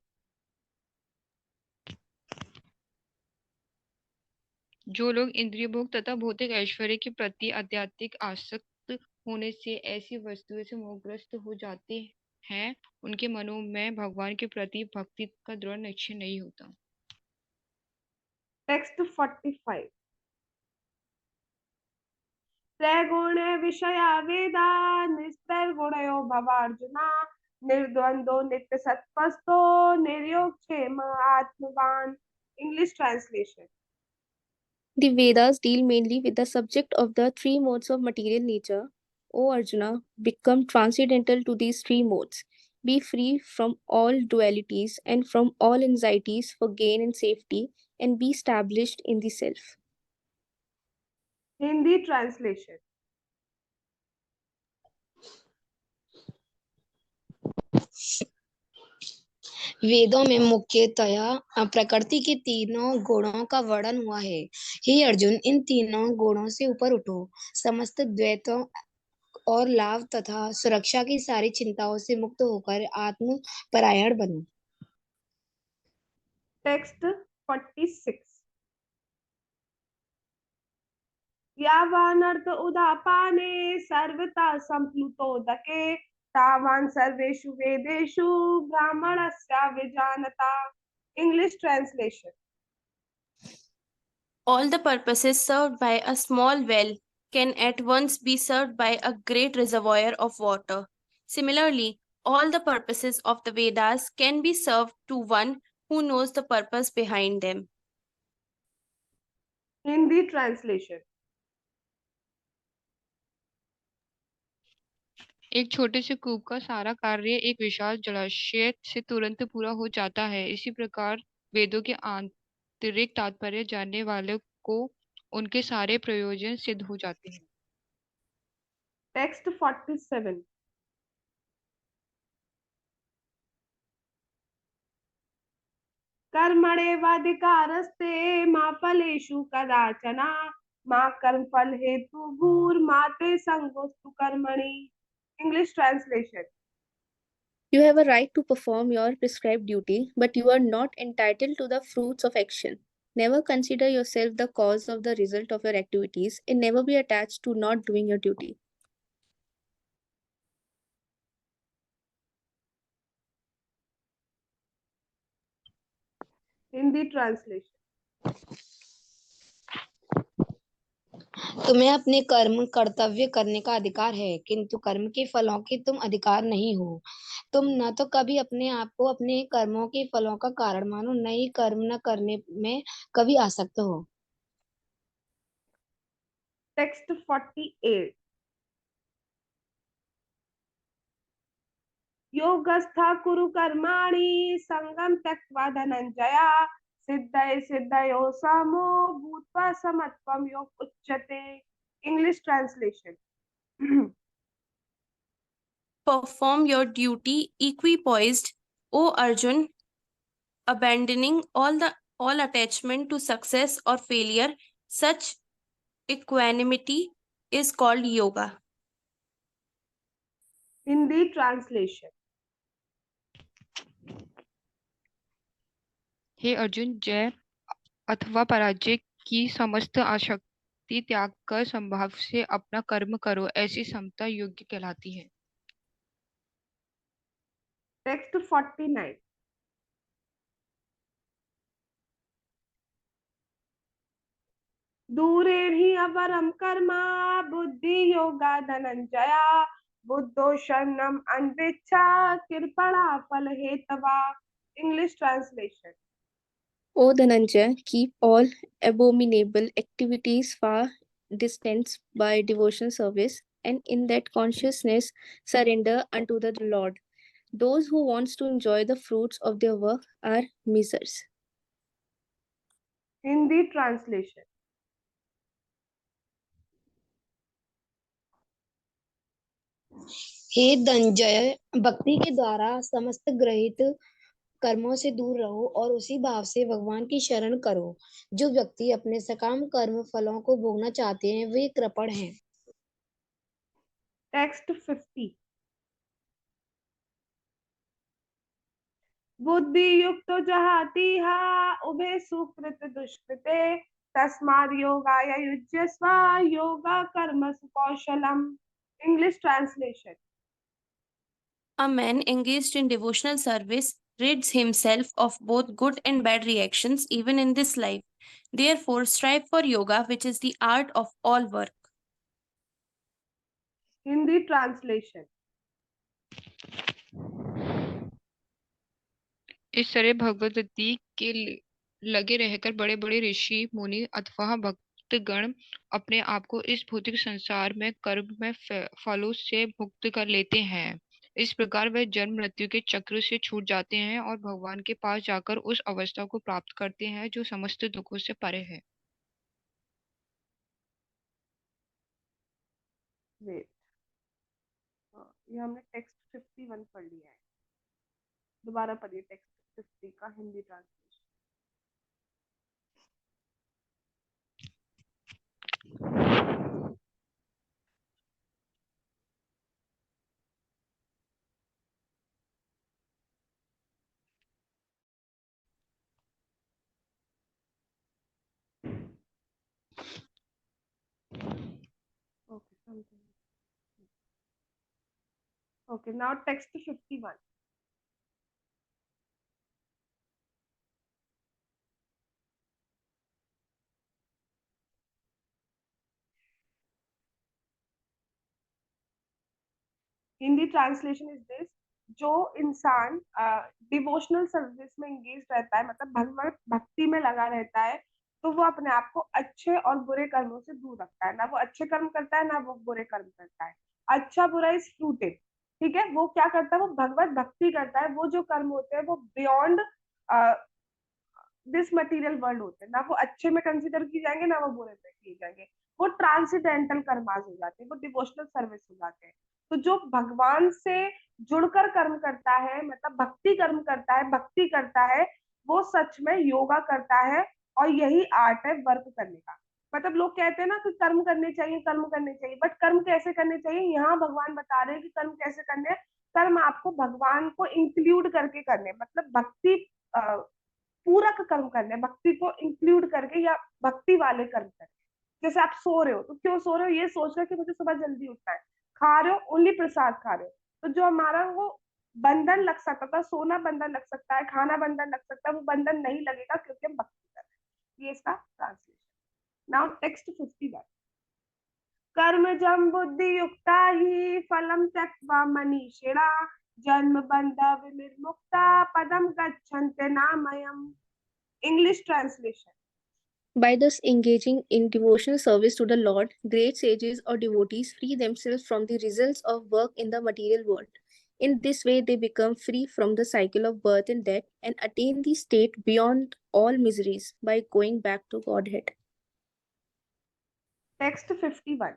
जो लोग इंद्रिय भोग तथा भौतिक ऐश्वर्य के प्रति अत्यधिक आसक्त होने से ऐसी वस्तुओं से मोहग्रस्त हो जाते हैं, उनके मनों में भगवान के प्रति भक्ति का दृढ़ निश्चय नहीं होता। Text 45. त्रैगुणे विषया वेदा निस्तैर्गुणयो भवार्जुना निर्द्वंदो नित्य सत्पस्तो निर्योगक्षेम आत्मवान. English translation. The Vedas deal mainly with the subject of the three modes of material nature. O Arjuna, become transcendental to these three modes. Be free from all dualities and from all anxieties for gain and safety, and be established in the self. Hindi translation. वेदों में मुख्यतया प्रकृति के तीनों गुणों का वर्णन हुआ है। हे अर्जुन, इन तीनों गुणों से ऊपर उठो, समस्त द्वैतों और लाभ तथा सुरक्षा की सारी चिंताओं से मुक्त होकर आत्मपरायण बनो। Text 46. यावानर्थ उदापाने सर्वथा संप्लुतोदके तावान सर्वेषु वेदेषु ब्राह्मणस्य विजानता. English translation. All the purposes served by a small well can at once be served by a great reservoir of water. Similarly, all the purposes of the Vedas can be served to one who knows the purpose behind them. Hindi translation. एक छोटे से कूप का सारा कार्य एक विशाल जलाशय से तुरंत पूरा हो जाता है। इसी प्रकार वेदों के आंतरिक तात्पर्य जानने वाले को उनके सारे प्रयोजन सिद्ध हो जाते हैं। Text 47. कर्मणेवाधिकारस्ते मा फलेषु कदाचन मा कर्मफल हेतु भूर्मा ते संगोस्तु कर्मणि. English translation. You have a right to perform your prescribed duty, but you are not entitled to the fruits of action. Never consider yourself the cause of the result of your activities, and never be attached to not doing your duty. Hindi translation. तुम्हें अपने कर्म कर्तव्य करने का अधिकार है, किंतु कर्म के फलों के तुम अधिकार नहीं हो। तुम न तो कभी अपने आप को अपने कर्मों के फलों का कारण मानो, न ही कर्म न करने में कभी आसक्त हो। Text 48. योगस्था कुरु कर्माणि संगम त्यक्त्वा धनंजया सिद्धये सिद्धयो समो भूत्वा समत्वं योग उच्यते. English translation. Perform your duty equipoised, O Arjun, abandoning all attachment to success or failure. Such equanimity is called yoga. Hindi translation. हे अर्जुन, जय अथवा पराजय की समस्त आसक्ति त्याग कर संभाव से अपना कर्म करो, ऐसी समता योग्य कहलाती है. Text 49. दूरे ही अवरम कर्मा बुद्धि योगा धनंजया बुद्धो शरणम अन्विच्छा कृपणा फल हेतवा. English translation. O Dhananjay, keep all abominable activities far distant by devotional service, and in that consciousness surrender unto the Lord. Those who wants to enjoy the fruits of their work are misers. Hindi translation. हे धनंजय, भक्ति के द्वारा समस्त ग्रहित कर्मों से दूर रहो और उसी भाव से भगवान की शरण करो. जो व्यक्ति अपने सकाम कर्म फलों को भोगना चाहते हैं, वे कृपण हैं. Text 50. बुद्धि युक्तो जहातीहा उभे सुकृत दुष्कृते तस्माद् योगाय युज्यस्व योगा कर्मसु कौशलम. English translation. A man engaged in devotional service rids himself of both good and bad reactions even in this life. Therefore, strive for yoga, which is the art of all work. Hindi translation. इस तरह भगवद्गीता के लगे रहकर बड़े बड़े ऋषि मुनि अथवा भक्तगण अपने आप को इस भौतिक संसार में कर्म में फलों से मुक्त कर लेते हैं. इस प्रकार वे जन्म मृत्यु के चक्र से छूट जाते हैं और भगवान के पास जाकर उस अवस्था को प्राप्त करते हैं जो समस्त दुखों से परे है. Wait. ये हमने टेक्स्ट 51 पढ़ लिया है. दोबारा पढ़िए टेक्स्ट 50 का Hindi translation. Okay, something. Okay, now text 51. Hindi translation is this. जो इंसान डिवोशनल सर्विस में एंगेज रहता है, मतलब भगवत भक्ति में लगा रहता है, तो वो अपने आप को अच्छे और बुरे कर्मों से दूर रखता है. ना वो अच्छे कर्म करता है, ना वो बुरे कर्म करता है. अच्छा बुरा इज फ्रूटेड. ठीक है, वो क्या करता है, वो भगवत भक्ति करता है. वो जो कर्म होते हैं वो बियॉन्ड दिस मटेरियल वर्ल्ड होते हैं. ना वो अच्छे में कंसिडर किए जाएंगे, ना वो बुरे में किए जाएंगे. वो ट्रांसीडेंटल कर्मास हो जाते हैं, वो डिवोशनल सर्विस हो जाते हैं. तो जो भगवान से जुड़कर कर्म करता है, मतलब भक्ति कर्म करता है, भक्ति करता है, वो सच में योगा करता है. और यही आर्ट है वर्क करने का. मतलब लोग कहते हैं ना कि कर्म करने चाहिए, कर्म करने चाहिए, बट कर्म कैसे करने चाहिए यहाँ भगवान बता रहे हैं कि कर्म कैसे करने हैं. कर्म आपको भगवान को इंक्लूड करके करने, मतलब भक्ति पूरक कर्म करने, भक्ति को इंक्लूड करके या भक्ति वाले कर्म करने. जैसे आप सो रहे हो तो क्यों सो रहे हो, ये सोच रहे हो कि मुझे सुबह जल्दी उठना है. खा रहे हो ओनली प्रसाद खा रहे हो. तो जो हमारा वो बंधन लग सकता था, सोना बंधन लग सकता है, खाना बंधन लग सकता है, वो बंधन नहीं लगेगा क्योंकि हम भक्ति कर रहे हैं. ये इसका ट्रांसलेशन. Now text 51. कर्मजं बुद्धियुक्ता हि फलं त्यक्त्वा मनीषिणा जन्म बंध विनिर्मुक्ता पदम गच्छन्ति नामयम्. English translation. By thus engaging in devotional service to the Lord, great sages or devotees free themselves from the results of work in the material world. In this way, they become free from the cycle of birth and death and attain the state beyond all miseries by going back to Godhead. Text 51.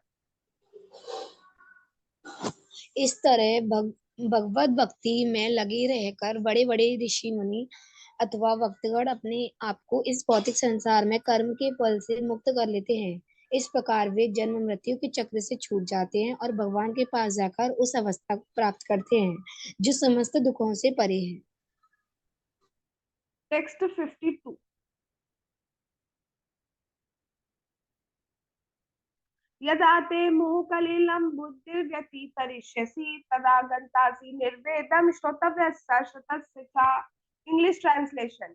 इस तरह भगवत भक्ति में लगे रहकर बड़े बड़े ऋषि मुनि अथवा भक्तगण अपने आप को इस भौतिक संसार में कर्म के फल से मुक्त कर लेते हैं। इस प्रकार वे जन्म मृत्यु के चक्र से छूट जाते हैं और भगवान के पास जाकर उस अवस्था को प्राप्त करते हैं जो समस्त दुखों से परे है। Text 52. यदा ते मोहकलिलं बुद्धिर्व्यतितरिष्यसि तदा गन्तासि निर्वेदं श्रोतव्यस्य श्रुतस्य च. English translation.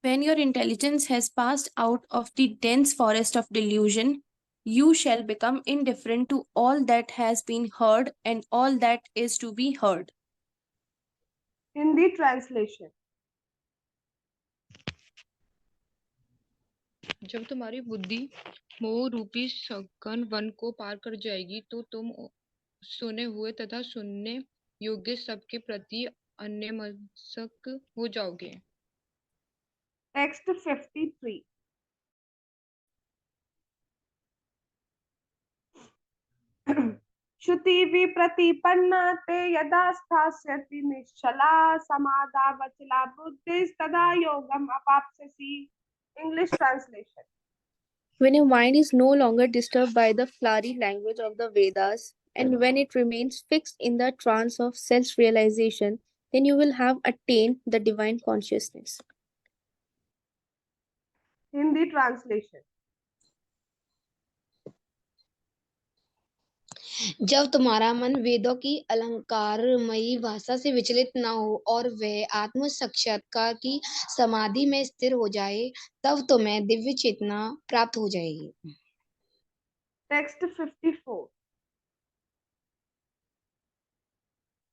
When your intelligence has passed out of the dense forest of delusion, you shall become indifferent to all that has been heard and all that is to be heard. Hindi translation. जब तुम्हारी बुद्धि मोह रूपी सघन one को पार कर जाएगी तो तुम सुने हुए तथा सुनने योग्य सबके प्रति अन्यमनस्क हो जाओगे। Text 53. श्रुति विप्रतिपन्ना ते यदा स्थास्यति निश्चला समादावचला बुद्धिस्तदा योगम अवाप्स्यसि. English translation. When your mind is no longer disturbed by the flowery language of the Vedas, and when it remains fixed in the trance of self-realization, then you will have attained the divine consciousness. Hindi translation. जब तुम्हारा मन वेदों की अलंकारमयी भाषा से विचलित न हो और वह आत्म साक्षात्कार की समाधि में स्थिर हो जाए, तब तुम्हें दिव्य चेतना प्राप्त हो जाएगी। Text 54.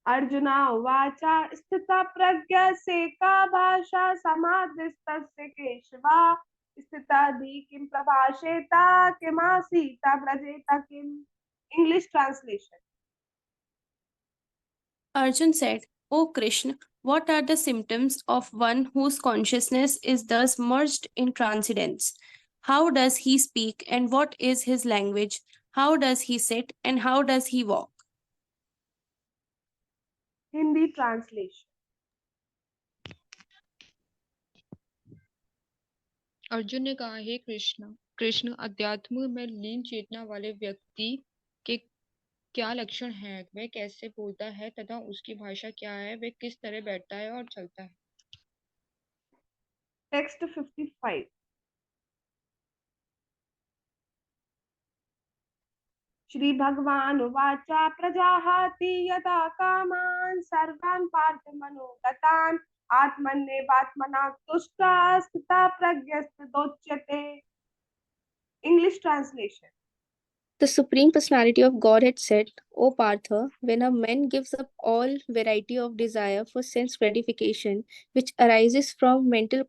अर्जुना उवाच स्थिता प्रज्ञस्य का भाषा समाधिस्तस्य केशवा स्थितादि किं प्रभाषेता किमासीता व्रजेता किम्. English translation. Arjun said, O Krishna, what are the symptoms of one whose consciousness is thus merged in transcendence? How does he speak and what is his language? How does he sit and how does he walk? Hindi translation. Arjun ने कहा, हे कृष्ण अध्यात्म में लीन चेतना वाले व्यक्ति के क्या लक्षण हैं, वह कैसे बोलता है तथा उसकी भाषा क्या है, वह किस तरह बैठता है और चलता है। Text 55. श्री भगवान उवाच प्रजाहाति यदा कामान् सर्वान् पार्थ मनोगतान् आत्मन्येवात्मना तुष्टः स्थितः प्रज्ञस्तदोच्यते. English translation. The Supreme Personality of Godhead said, O Partha, when a man gives up all variety of desire for sense gratification, which arises from mental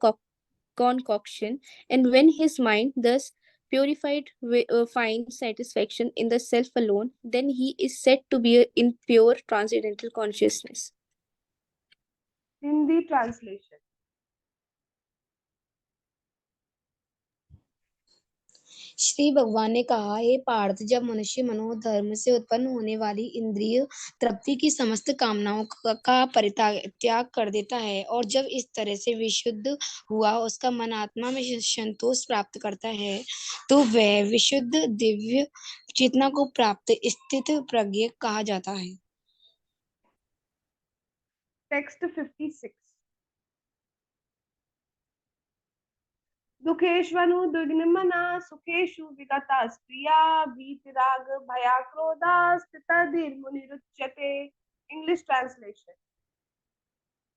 concoction, and when his mind, thus purified, finds satisfaction in the self alone, then he is said to be in pure transcendental consciousness. Hindi translation. Shri भगवान ने कहा, हे पार्थ, जब मनुष्य मनोधर्म से उत्पन्न होने वाली इंद्रिय तृप्ति की समस्त कामनाओं का परित्याग कर देता है और जब इस तरह से विशुद्ध हुआ उसका मन आत्मा में संतोष प्राप्त करता है, तो वह विशुद्ध दिव्य चेतना को प्राप्त स्थित प्रज्ञ कहा जाता है। Text 56. दुखेष्वनुद्विग्नमना सुखेषु विगता स्त्रिया वीतराग भया क्रोधा स्थितधीर्मुनिरुच्यते. English translation.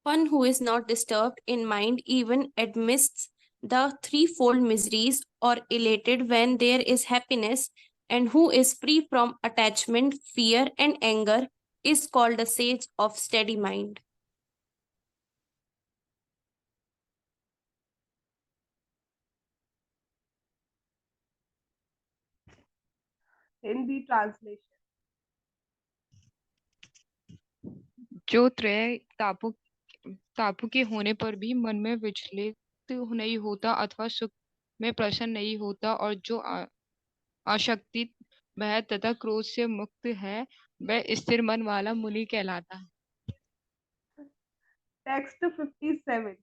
One who is not disturbed in mind even amidst the threefold miseries, or elated when there is happiness, and who is free from attachment, fear, and anger, is called a sage of steady mind. Hindi translation. जो त्रय तापु के होने पर भी मन में विचलित नहीं होता अथवा सुख में प्रसन्न नहीं होता, और जो आशक्ति भय तथा क्रोध से मुक्त है, वह स्थिर मन वाला मुनि कहलाता है। Text 57.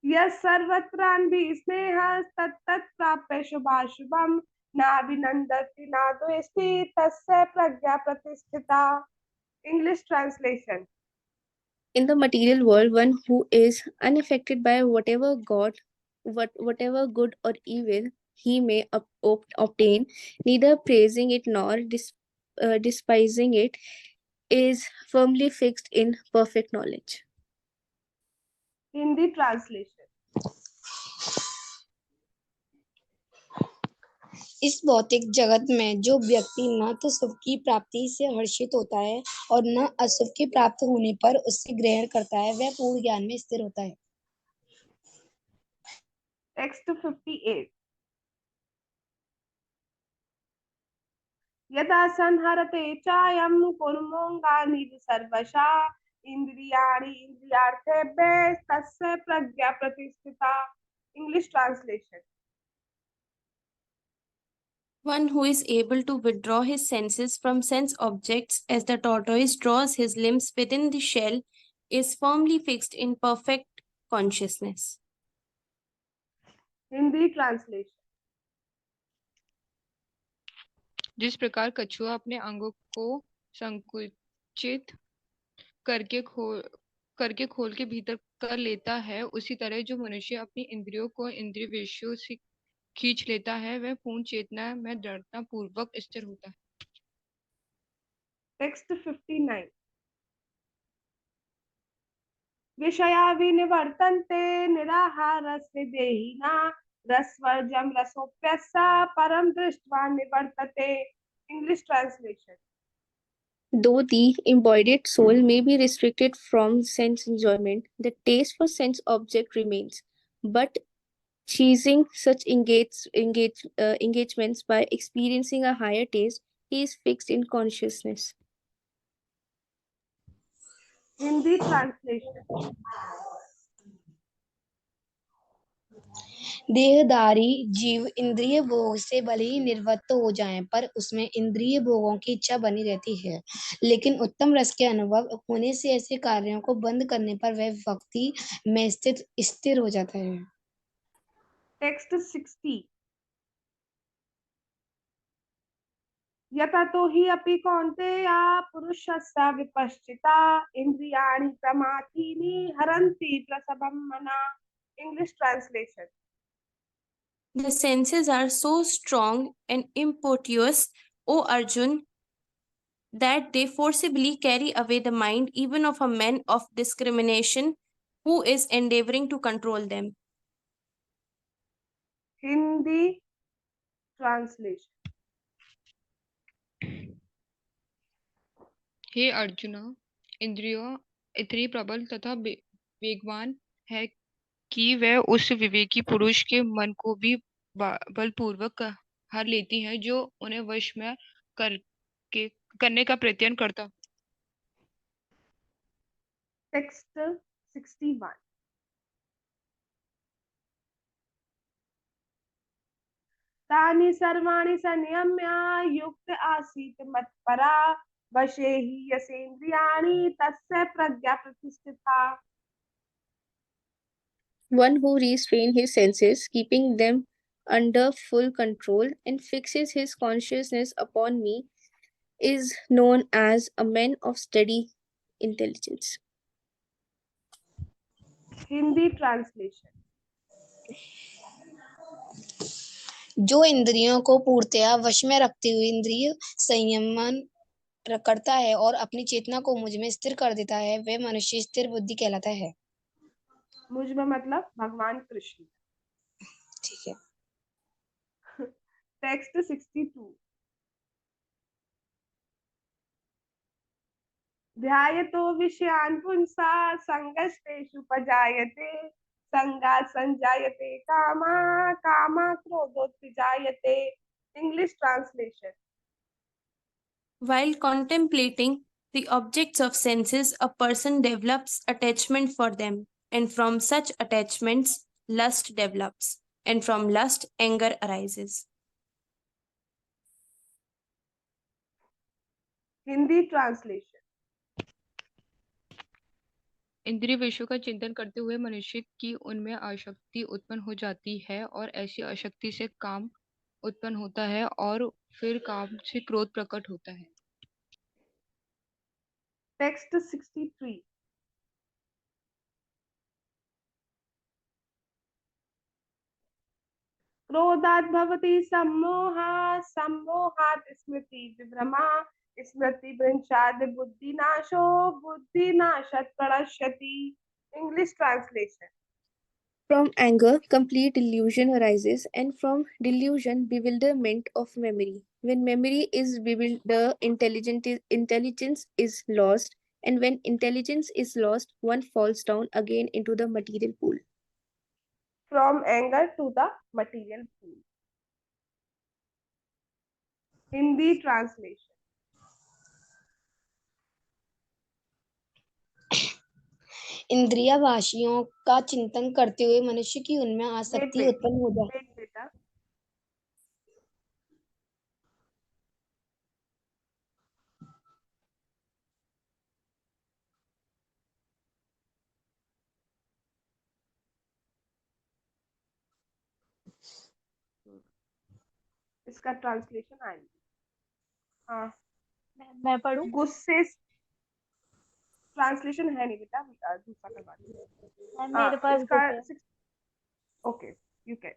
यः सर्वत्रान्भि स्नेहः तत्तत् प्राप्य शुभाशुभम् नाभिनन्दति न द्वेष्टि तस्य प्रज्ञा प्रतिष्ठिता. English translation. In the material world, one who is unaffected by whatever good or evil he may obtain, neither praising it nor despising it, is firmly fixed in perfect knowledge. Hindi translation. इस भौतिक जगत में जो व्यक्ति न तो सुख की प्राप्ति से हर्षित होता है और न अशुभ के प्राप्त होने पर उससे ग्रहण करता है, वह पूर्ण ज्ञान में स्थिर होता है। Text 58. यदा संहरते चायं कुर्मोऽङ्गानि सर्वशा इन्द्रियाणि इन्द्रियार्थेभ्यः तस्य प्रज्ञा प्रतिष्ठिता. English translation. One who is able to withdraw his senses from sense objects as the tortoise draws his limbs within the shell is firmly fixed in perfect consciousness. Hindi translation. जिस प्रकार कछुआ अपने अंगों को संकुचित करके खोल के भीतर कर लेता है, उसी तरह जो मनुष्य अपनी इंद्रियों को इंद्रिय विषयों से खींच लेता है, वह पूर्ण चेतना में दृढ़ता पूर्वक स्थिर होता है। Text 59. विषया विनिवर्तन्ते निराहारस्य देहिना रसवर्जं रसोऽप्यस्य परं दृष्ट्वा निवर्तते. English translation. Though the embodied soul may be restricted from sense enjoyment, the taste for sense object remains. But ceasing such engagements by experiencing a higher taste, he is fixed in consciousness. Hindi translation. देहधारी जीव इंद्रिय भोग से भले ही निवृत्त हो जाएं, पर उसमें इंद्रिय भोगों की इच्छा बनी रहती है। लेकिन उत्तम रस के अनुभव होने से ऐसे कार्यों को बंद करने पर वह भक्ति में स्थिर हो जाता है। Text 60. यततो हि अपि कौन्तेया पुरुषस्य विपश्चिता इन्द्रियाणि प्रमाथीनि हरन्ति प्रसभं मना. English translation. The senses are so strong and impetuous, O Arjun, that they forcibly carry away the mind even of a man of discrimination who is endeavoring to control them. Hindi translation. हे अर्जुना, इंद्रियों इतनी प्रबल तथा वेगवान है कि वह उस विवेकी पुरुष के मन को भी बलपूर्वक हर लेती है, जो उन्हें वश में करने का प्रयत्न करता। Text 61. तानि सर्वाणि संयम्य युक्त आसीत् मत्परा वशे हि यसेन्द्रियाणि तस्य प्रज्ञा प्रतिष्ठिता. One who restrains his senses, keeping them under full control, and fixes his consciousness upon me, is known as a man of steady intelligence. Hindi translation. जो इंद्रियों को पूर्णतया वश में रखते हुए इंद्रिय संयमन करता है और अपनी चेतना को मुझ में स्थिर कर देता है, वह मनुष्य स्थिर बुद्धि कहलाता है। मुझ में मतलब भगवान कृष्ण। ठीक है। टेक्स्ट 62। ध्यायतो विषयान् पुंसा संगस्तेषु पजायते, संगात् संजायते कामा, कामा क्रोधोत्थिजायते। English translation. While contemplating the objects of senses, a person develops attachment for them, and from such attachments, lust develops, and from lust, anger arises. Hindi translation. इंद्रिय विषयों का चिंतन करते हुए मनुष्य की उनमें आसक्ति उत्पन्न हो जाती है और ऐसी आसक्ति से काम उत्पन्न होता है और फिर काम से क्रोध प्रकट होता है। टेक्स्ट 63। क्रोधात् भवति सम्मोहः, सम्मोहात् स्मृति विभ्रमा, स्मृति भ्रंशात् बुद्धिनाशो, बुद्धिनाशात् प्रणश्यति। English translation. From anger, complete delusion arises, and from delusion, bewilderment of memory. When memory is bewildered, intelligence is lost, and when intelligence is lost, one falls down again into the material pool. From anger to the material pool. Hindi translation. इंद्रिया वाशियों का चिंतन करते हुए मनुष्य की उनमें आसक्ति उत्पन्न हो जाती वेट बेटा। इसका ट्रांसलेशन आएगी। हाँ, मैं पढ़ूं? गुस्से ट्रांसलेशन है नहीं बेटा, दूसरा करवा दो। मेरे पास इसका बुक है। Okay, you can.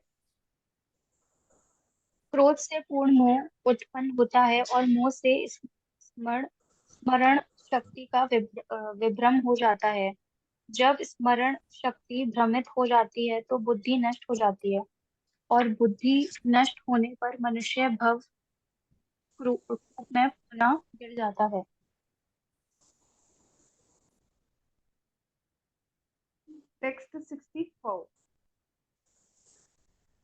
क्रोध से पूर्ण मोह उत्पन्न होता है और मोह से स्मरण शक्ति का विभ्रम हो जाता है। जब स्मरण शक्ति भ्रमित हो जाती है तो बुद्धि नष्ट हो जाती है और बुद्धि नष्ट होने पर मनुष्य भव कूप में पुनः गिर जाता है। टेक्स्ट 64।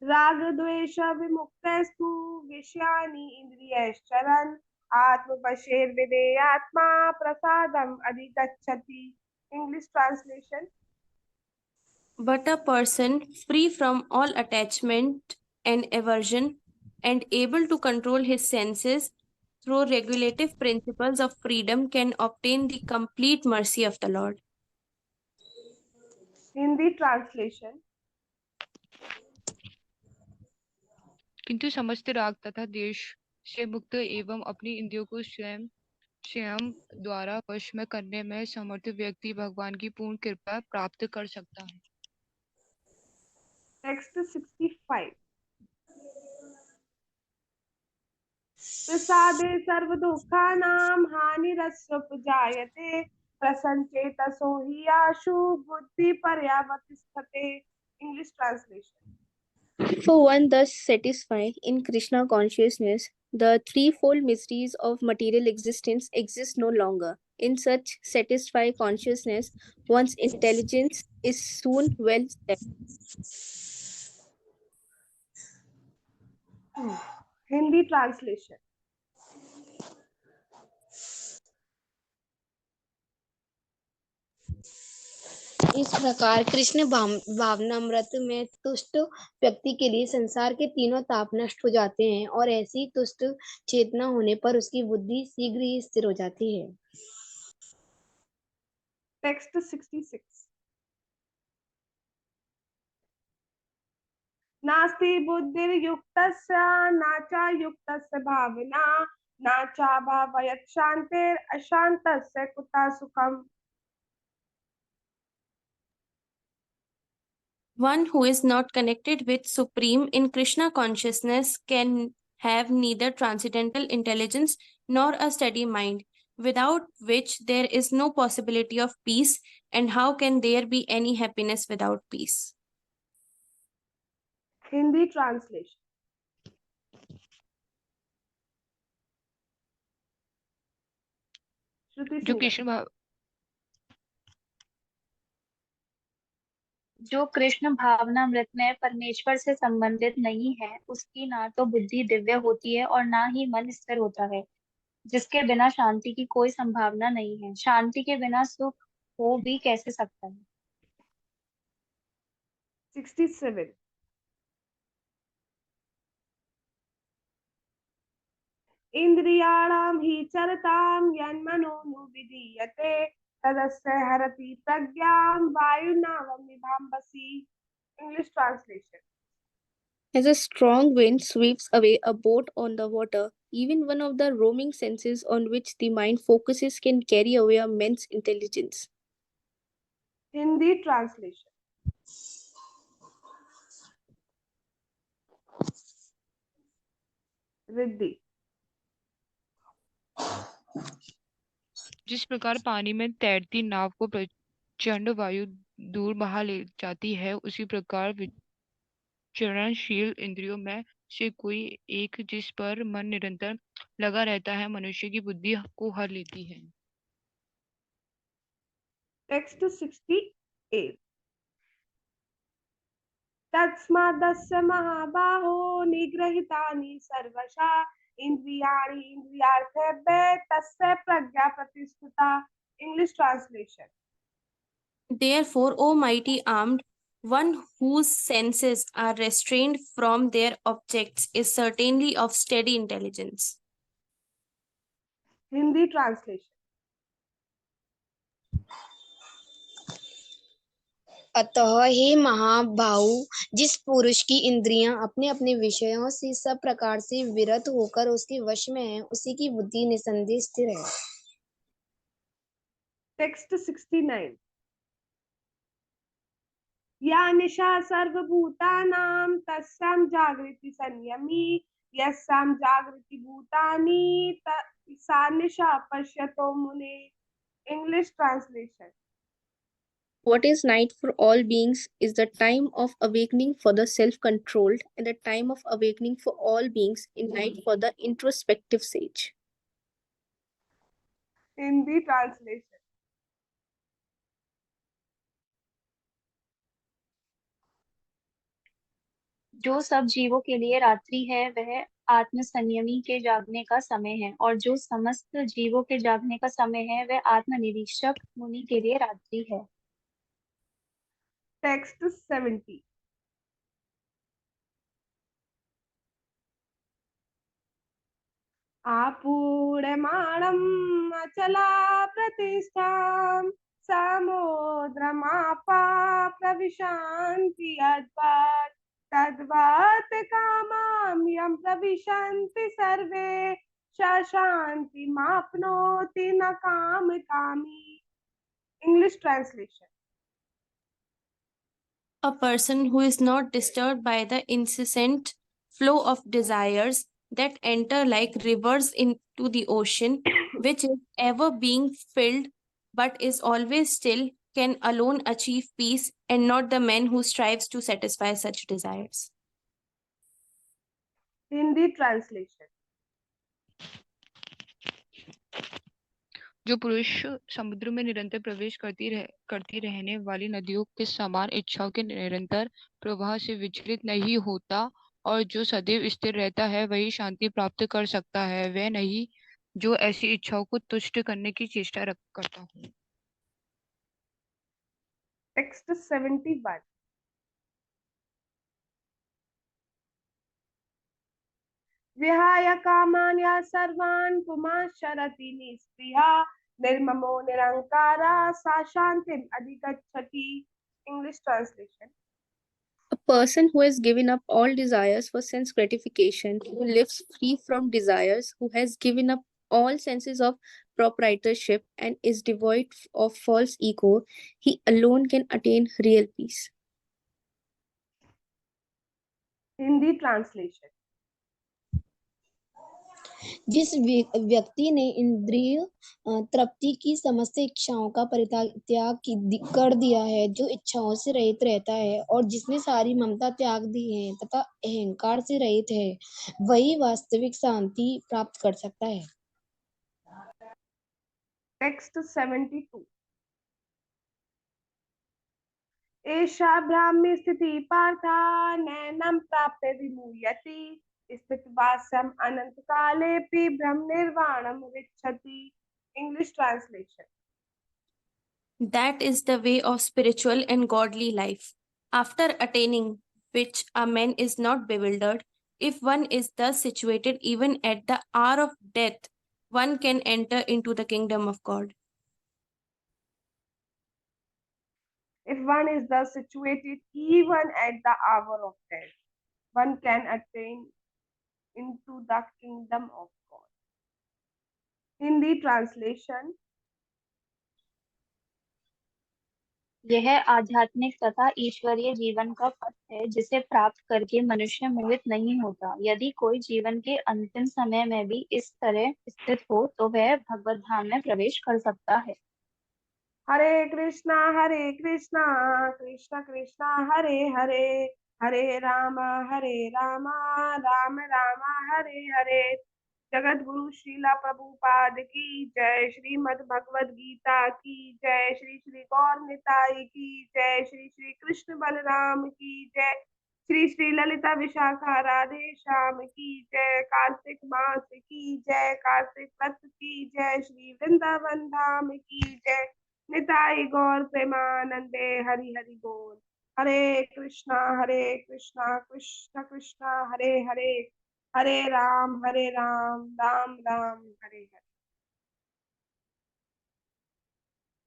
राग द्वेष विमुक्तस्तु विषयानि इंद्रियश्चरन्, आत्मवशेर्विधेयात्मा प्रसादम अधिगच्छति। English translation. But a person free from all attachment and aversion and able to control his senses through regulative principles of freedom can obtain the complete mercy of the Lord. Hindi translation. किंतु समस्त राग तथा द्वेष से मुक्त एवं अपनी इंद्रियों को स्वयं द्वारा वश में करने में समर्थ व्यक्ति भगवान की पूर्ण कृपा प्राप्त कर सकता है। टेक्स्ट 65। प्रसादे सर्व दुःखानां हानिरस्वपजायते, प्रसन्नचेतसो हि आशु बुद्धि पर्यावतिष्ठते। English translation. For one thus satisfied in Krishna consciousness, the threefold mysteries of material existence exist no longer. In such satisfied consciousness, one's intelligence is soon well set. Hindi translation. इस प्रकार कृष्ण भावनामृत में तुष्ट व्यक्ति के लिए संसार के तीनों ताप नष्ट हो जाते हैं और ऐसी तुष्ट चेतना होने पर उसकी बुद्धि शीघ्र ही स्थिर हो जाती है। टेक्स्ट 66। नास्ति बुद्धिर्युक्तस्य नाचा युक्तस्य भावना, नाचा भावयत् शान्तिर् अशान्तस्य कुतः सुखम्। One who is not connected with Supreme in Krishna consciousness can have neither transcendental intelligence nor a steady mind. without which there is no possibility of peace, and how can there be any happiness without peace? Hindi translation. Shruti जो Singhal. Krishna भाव जो कृष्ण भावनामृत में परमेश्वर से संबंधित नहीं है, उसकी ना तो बुद्धि दिव्य होती है और ना ही मन स्थिर होता है, जिसके बिना शांति की कोई संभावना नहीं है। शांति के बिना सुख हो भी कैसे सकता है? 67. इंद्रियाणां हि चरतां यन्मनोनुविधीयते तदस्य हरति प्रज्ञां वायुनावमिवाम्भसि. English translation. As a strong wind sweeps away a boat on the water, even one of the roaming senses on which the mind focuses can carry away a man's intelligence. Hindi translation. Riddhi. जिस प्रकार पानी में तैरती नाव को प्रचंड वायु दूर बहा ले जाती है, उसी प्रकार विचरणशील इंद्रियों में से कोई एक जिस पर मन निरंतर लगा रहता है, मनुष्य की बुद्धि को हर लेती है। Text 68. तस्मादस्य महाबाहो निगृहीतानि सर्वशः इंद्रियाणि इंद्रियार्थेभ्यः तस्य प्रज्ञा प्रतिष्ठिता. English translation. Therefore, O mighty armed, one whose senses are restrained from their objects is certainly of steady intelligence. Hindi translation. अतः हे महाबाहु, जिस पुरुष की इंद्रियां अपने अपने विषयों से सब प्रकार से विरत होकर उसके वश में है, उसी की बुद्धि निसंदेह स्थिर है। Text 69. या निशा सर्वभूतानां तस्यां जागृति संयमी यस्यां जागृति भूतानि सा निशा पश्यतो मुने. English translation. What is night for all beings is the time of awakening for the self-controlled and the time of awakening for all beings in night for the introspective sage. Hindi translation. जो सब जीवों के लिए रात्रि है, वह आत्म संयमी के जागने का समय है, और जो समस्त जीवों के जागने का समय है, वह आत्म निरीक्षक मुनि के लिए रात्रि है। Text 70. आपूर्यमाणम् अचला प्रतिष्ठां समुद्रमापा प्रविशन्ति यद्वत् तद्वत् कामां यं प्रविशन्ति सर्वे शान्तिमाप्नोति न कामकामी. English translation. A person who is not disturbed by the incessant flow of desires that enter like rivers into the ocean, which is ever being filled but is always still, can alone achieve peace, and not the man who strives to satisfy such desires. Hindi translation. जो पुरुष समुद्र में निरंतर प्रवेश करती रहने वाली नदियों के समान इच्छाओं के निरंतर प्रवाह से विचलित नहीं होता और जो सदैव स्थिर रहता है, वही शांति प्राप्त कर सकता है, वह नहीं जो ऐसी इच्छाओं को तुष्ट करने की चेष्टा करता हूँ। Text 71. विहाय कामान्या सर्वान् पुमाश्चरति निःस्पृहा निर्ममो निरंकारा सा शांतिम् अधिगच्छति. English translation. A person who has given up all desires for sense gratification, who lives free from desires, who has given up all senses of proprietorship and is devoid of false ego, he alone can attain real peace. Hindi translation. जिस व्यक्ति ने इंद्रिय तृप्ति की समस्त इच्छाओं का कर दिया है, जो इच्छाओं से रहित रहता है और जिसने सारी ममता त्याग दी है तथा अहंकार से रहित है, वही वास्तविक शांति प्राप्त कर सकता है। Text 72. एषा ब्राह्मी स्थिति पार्था नैनं प्राप्य विमुह्यति स्थितवास्यम् अनंत कालेपि ब्रह्म निर्वाणम रिच्छति. English translation. That is the way of spiritual and godly life, after attaining which a man is not bewildered. If one is thus situated even at the hour of death, one can enter into the kingdom of God. If one is thus situated even at the hour of death, one can attain into the kingdom of God. Hindi translation. यह आध्यात्मिक तथा ईश्वरीय जीवन का पथ है, जिसे प्राप्त करके मनुष्य मोहित नहीं होता। यदि कोई जीवन के अंतिम समय में भी इस तरह स्थित हो, तो वह भगवत धाम में प्रवेश कर सकता है। हरे कृष्णा कृष्णा कृष्णा हरे हरे, हरे राम राम राम हरे हरे. जगत गुरु श्रीला प्रभुपाद की जय. श्रीमद् भगवद गीता की जय. श्री श्री गौर निताई की जय. श्री श्री कृष्ण बलराम की जय. श्री श्री ललिता विशाखा राधे श्याम की जय. कार्तिक मास की जय. कार्तिक व्रत की जय. श्री वृंदावन धाम की जय. निताई गौर प्रेमानंदे हरि हरि बोल. हरे कृष्णा कृष्णा कृष्णा हरे हरे, हरे राम राम राम हरे हरे.